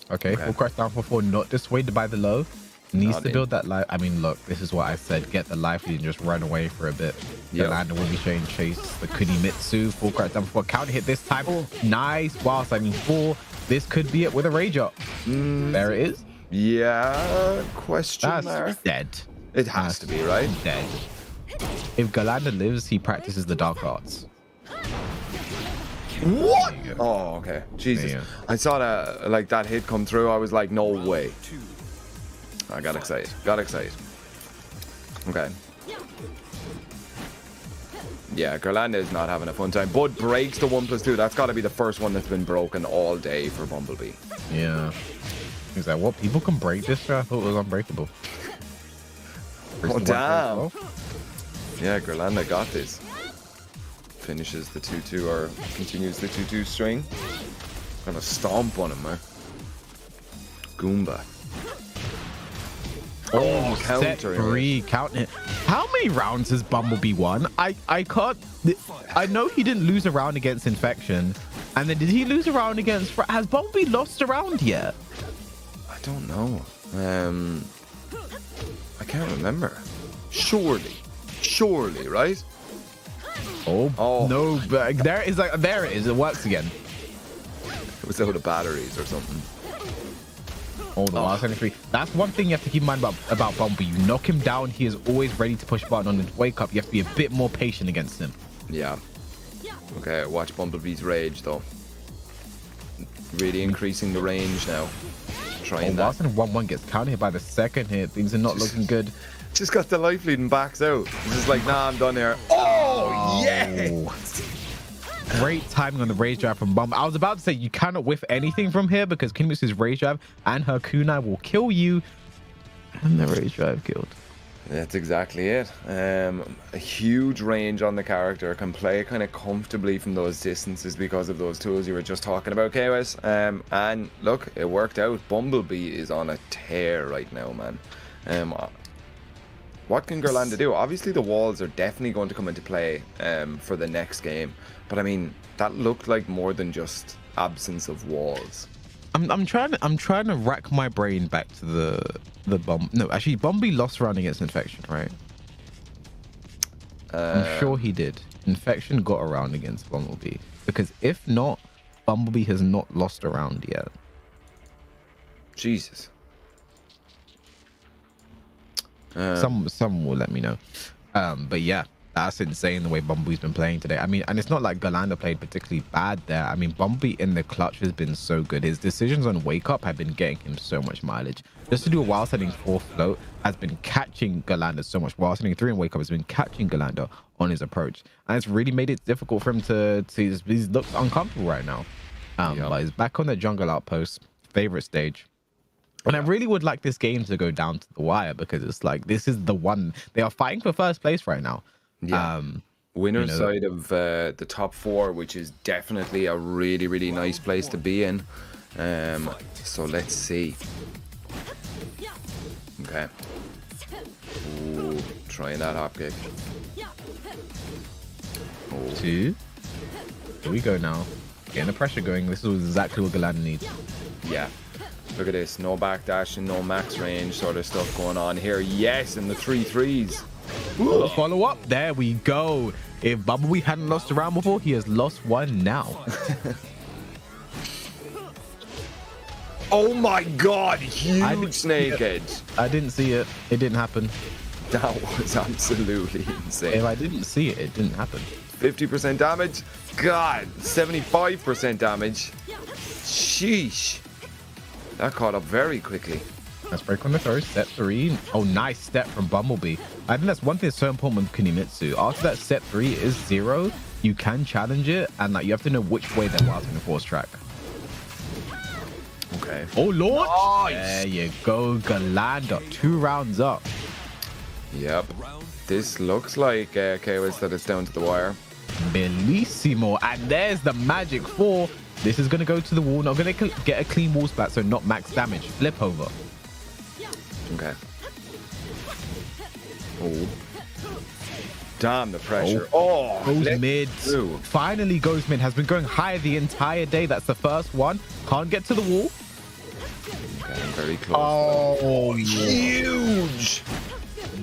Okay, full crash down for 4, not dissuaded by the low. Needs to build that life. I mean, look, this is what I said. Get the life lead and just run away for a bit. Ghirlanda will be showing chase the Kunimitsu. Full crash down for 4. Counter hit this time. Nice. Whilst, I mean, 4. This could be it with a rage up. There it is. Yeah, question mark. That's dead. It has to be, right? Dead. If Ghirlanda lives, he practices the dark arts. What? Oh, okay. Jesus. I saw that, like, that hit come through. I was like, no way. I got excited. Okay. Yeah, Ghirlanda is not having a fun time. But breaks the 1+2. That's got to be the first one that's been broken all day for Bumblebee. Yeah. He's like, what? People can break this? I thought it was unbreakable. Oh, damn. Yeah, Ghirlanda got this. Finishes the 2-2 or continues the 2-2 string. Gonna stomp on him, man. Goomba. Oh, counter. 3 counter. How many rounds has Bumblebee won? I can't. I know he didn't lose a round against Infection. And then did he lose a round against... Has Bumblebee lost a round yet? I don't know. I can't remember. Surely, right? Oh no! But there it is. It works again. It was out of batteries or something. Oh, the wild sending 3. That's one thing you have to keep in mind about Bumblebee. You knock him down, he is always ready to push button on his wake up. You have to be a bit more patient against him. Yeah. Okay, watch Bumblebee's rage though. Really increasing the range now. Trying that. Wild sending 1-1 gets counted here by the second hit. Things are not looking good. Just got the life lead and backs out. He's just like, nah, I'm done here. Oh, yes! Great timing on the rage drive from Bumblebee. I was about to say you cannot whiff anything from here because Kunimitsu's rage drive and her kunai will kill you. And the rage drive killed. That's exactly it. A huge range on the character, can play kind of comfortably from those distances because of those tools you were just talking about, KOS. And look, it worked out. Bumblebee is on a tear right now, man. What can Ghirlanda do? Obviously, the walls are definitely going to come into play for the next game. But I mean, that looked like more than just absence of walls. I'm trying to rack my brain back to the bomb. No, actually, Bumblebee lost round against Infection, right? I'm sure he did. Infection got around against Bumblebee because if not, Bumblebee has not lost a round yet. Jesus. Some will let me know. But yeah, that's insane the way Bumblebee's been playing today. I mean, and it's not like Ghirlanda played particularly bad there. I mean, Bumblebee in the clutch has been so good. His decisions on wake up have been getting him so much mileage. Just to do a wild setting 4 float has been catching Ghirlanda so much. Wild setting 3 and wake up has been catching Ghirlanda on his approach, and it's really made it difficult for him to he looks uncomfortable right now. But he's back on the jungle outpost, favorite stage. And I really would like this game to go down to the wire because it's like this is the one they are fighting for first place right now. Yeah. Winner's side of the top 4, which is definitely a really, really nice place to be in. So let's see. Okay. Ooh, trying that hop kick. Oh. 2. Here we go now. Getting the pressure going. This is exactly what Ghirlanda needs. Yeah. Look at this. No backdash and no max range sort of stuff going on here. Yes, and the 3-3s. Follow up. There we go. If Bumblebee hadn't lost a round before, he has lost one now. Oh my god, huge snake edge. I didn't see it. It didn't happen. That was absolutely insane. If I didn't see it, it didn't happen. 50% damage. God, 75% damage. Sheesh. That caught up very quickly. Let's break on the first. Step 3. Oh, nice step from Bumblebee. I think that's one thing that's so important with Kunimitsu. After that step 3 is 0, you can challenge it, and like you have to know which way they're wild in the force track. Okay. Oh, Lord. Nice. There you go, Ghirlanda. 2 rounds up. Yep. This looks like KOS that it's down to the wire. Bellissimo. And there's the magic 4. This is going to go to the wall. Not going to get a clean wall splat, so not max damage. Flip over. Okay. Oh. Damn the pressure. Oh, goes mid. Finally goes mid. Has been going high the entire day. That's the first one. Can't get to the wall. Getting very close. Oh, huge.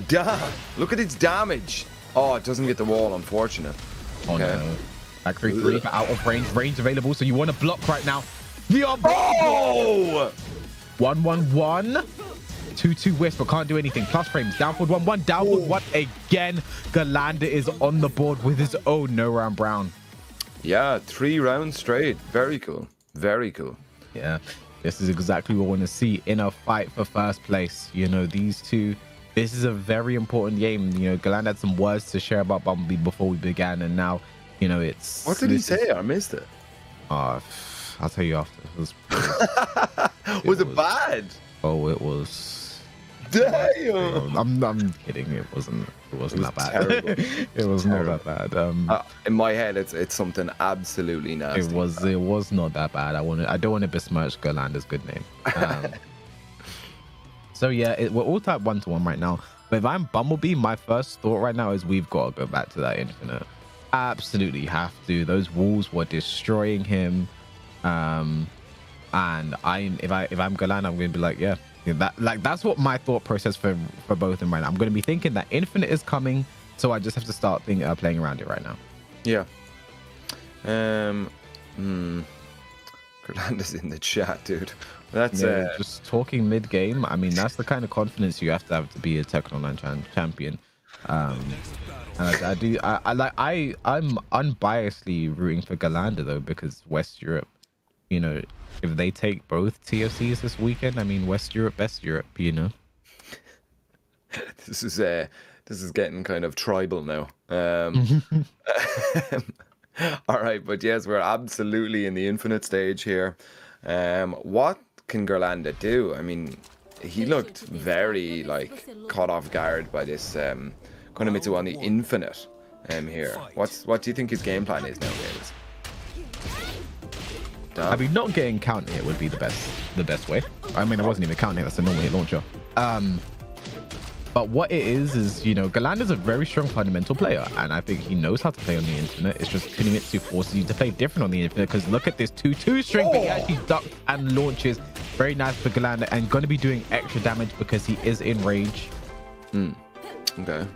Damn. Look at its damage. Oh, it doesn't get the wall, unfortunate. Oh, okay. No. Back 3-3, but out of range. Range available, so you want to block right now. Oh! 1-1-1. 2-2 whiff, but can't do anything. Plus frames. Downward 1-1. Downward 1 again. Ghirlanda is on the board with his own no round brown. Yeah, 3 rounds straight. Very cool. Very cool. Yeah, this is exactly what we want to see in a fight for first place. You know, these two. This is a very important game. You know, Ghirlanda had some words to share about Bumblebee before we began, and now, you know, it's... What did he say? I missed it. I'll tell you after. Was it bad? Oh, it was... Damn! I'm kidding. It wasn't that bad. Terrible. It was not that bad. In my head, it's something absolutely nasty. It was not that bad. I don't want to besmirch Ghirlanda's good name. So yeah, we're all type 1-1 right now. But if I'm Bumblebee, my first thought right now is we've got to go back to that infinite. Absolutely have to. Those walls were destroying him. And if I'm Ghirlanda, I'm gonna be like, yeah, that's what my thought process for both of them right now. I'm gonna be thinking that infinite is coming, so I just have to start playing around it right now. Yeah. Ghirlanda's in the chat, dude. That's just talking mid game. I mean, that's the kind of confidence you have to be a Tekken Online champion. And I'm unbiasedly rooting for Ghirlanda though, because West Europe, you know, if they take both TFCs this weekend, I mean, West Europe, best Europe, you know. This is getting kind of tribal now. All right, but yes, we're absolutely in the infinite stage here. What can Ghirlanda do? I mean, he looked very like caught off guard by this Kunimitsu on the infinite here. What do you think his game plan is nowadays? I mean, not getting counter hit would be the best way. I mean, it wasn't even counter hit, that's a normal hit launcher. But what it is, you know, Ghirlanda's a very strong fundamental player, and I think he knows how to play on the infinite. It's just Kunimitsu forces you to play different on the infinite, because look at this 2-2 string, but he actually ducks and launches. Very nice for Ghirlanda, and going to be doing extra damage because he is in rage. Okay.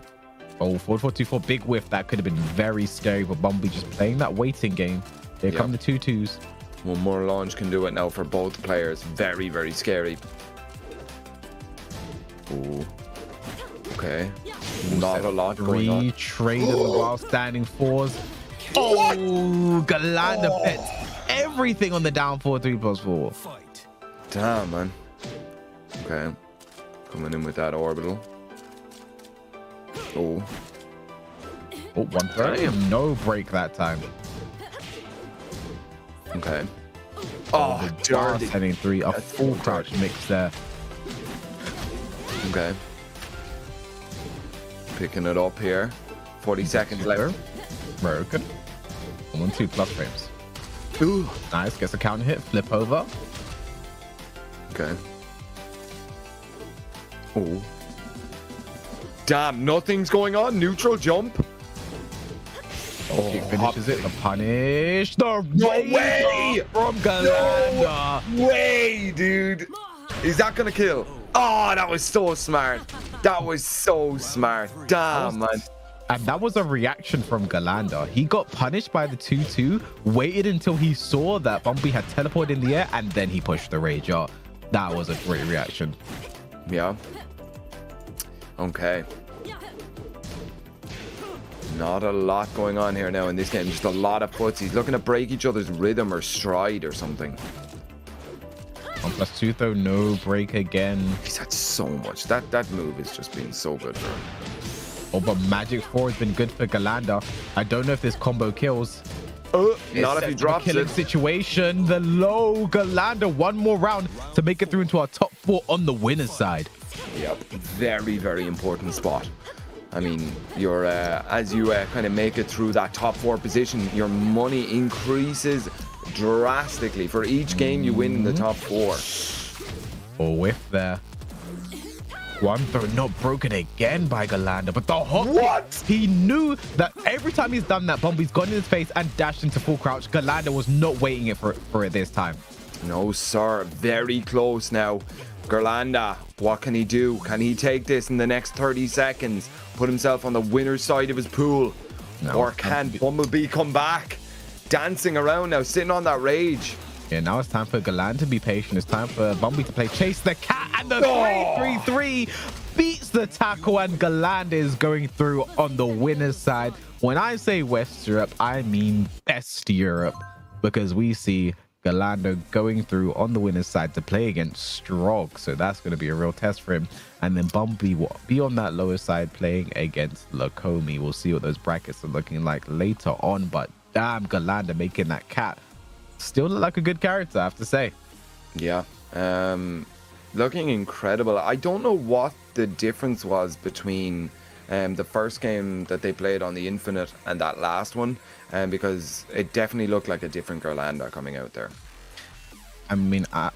Oh, 4-4-2-4, big whiff. That could have been very scary, but Bmblb just playing that waiting game. Here come the 2-2s. One more launch can do it now for both players. Very, very scary. Ooh. Okay. Not a lot going on. Traded while standing fours. Oh, Ghirlanda pets everything on the down 4 3+4. Damn, man. Okay. Coming in with that orbital. Oh. Oh, 130. No break that time. Okay. Oh, dirty. Heading 3. A full crouch mix there. Okay. Picking it up here. 40 seconds left. Very good. 1-2 plus frames. Ooh. Nice. Gets a counter hit. Flip over. Okay. Oh. Damn, nothing's going on. Neutral jump. Oh, he finishes it. The punish. The way from Ghirlanda. No way, dude. Is that gonna kill? Oh, that was so smart. That was so smart. Damn, man. And that was a reaction from Ghirlanda. He got punished by the 2-2, waited until he saw that Bmblb had teleported in the air, and then he pushed the rage out. That was a great reaction. Yeah. Okay. Not a lot going on here now in this game. Just a lot of footsies. Looking to break each other's rhythm or stride or something. 1+2 though, no break again. He's had so much. That move has just been so good for him. Oh, but Magic 4 has been good for Ghirlanda. I don't know if this combo kills. Not if he drops killing it. Situation. The low Ghirlanda. One more round to make it through into our top 4 on the winner's side. Yep. Very, very important spot. I mean, you're as you kind of make it through that top 4 position, your money increases drastically for each game you win in the top 4. Oh, whiff there. One throw not broken again by Ghirlanda, but the hot What? He knew that every time he's done that, Bmblb's gone in his face and dashed into full crouch. Ghirlanda was not waiting for it this time. No, sir. Very close now. Ghirlanda, what can he do? Can he take this in the next 30 seconds? Put himself on the winner's side of his pool? No, or can Bmblb come back? Dancing around now, sitting on that rage. Yeah, now it's time for Ghirlanda to be patient. It's time for Bmblb to play Chase the Cat, and the 3-3-3 beats the tackle, and Ghirlanda is going through on the winner's side. When I say West Europe, I mean best Europe, because we see Ghirlanda going through on the winner's side to play against Strog, so that's going to be a real test for him. And then Bmblb will be on that lower side playing against Lakomi. We'll see what those brackets are looking like later on, but damn, Ghirlanda making that cat still look like a good character, I have to say. Yeah, looking incredible. I don't know what the difference was between the first game that they played on the Infinite and that last one, because it definitely looked like a different Ghirlanda coming out there. I mean, I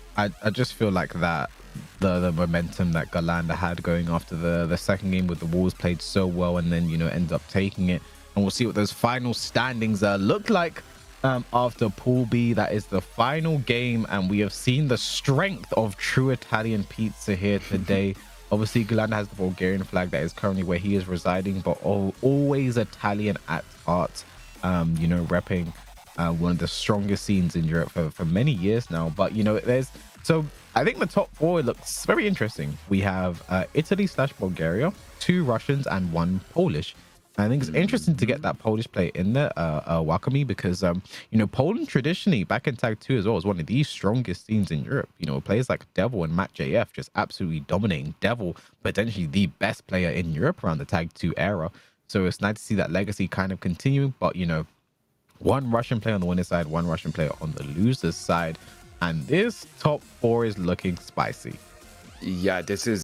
just feel like that the momentum that Ghirlanda had going after the second game with the walls played so well, and then, you know, ends up taking it. And we'll see what those final standings look like after Pool B. That is the final game, and we have seen the strength of true Italian pizza here today. Obviously, Ghirlanda has the Bulgarian flag. That is currently where he is residing, but always Italian at heart. You know, repping one of the strongest scenes in Europe for many years now. But so I think the top four looks very interesting. We have Italy/Bulgaria, 2 Russians, and 1 Polish. I think it's interesting to get that Polish player in there, Wakami, because Poland traditionally back in Tag 2 as well is one of the strongest teams in Europe. Players like Devil and Matt JF just absolutely dominating. Devil potentially the best player in Europe around the Tag 2 era. So it's nice to see that legacy kind of continue. But 1 Russian player on the winner's side, 1 Russian player on the loser's side, and this top 4 is looking spicy. Yeah, this is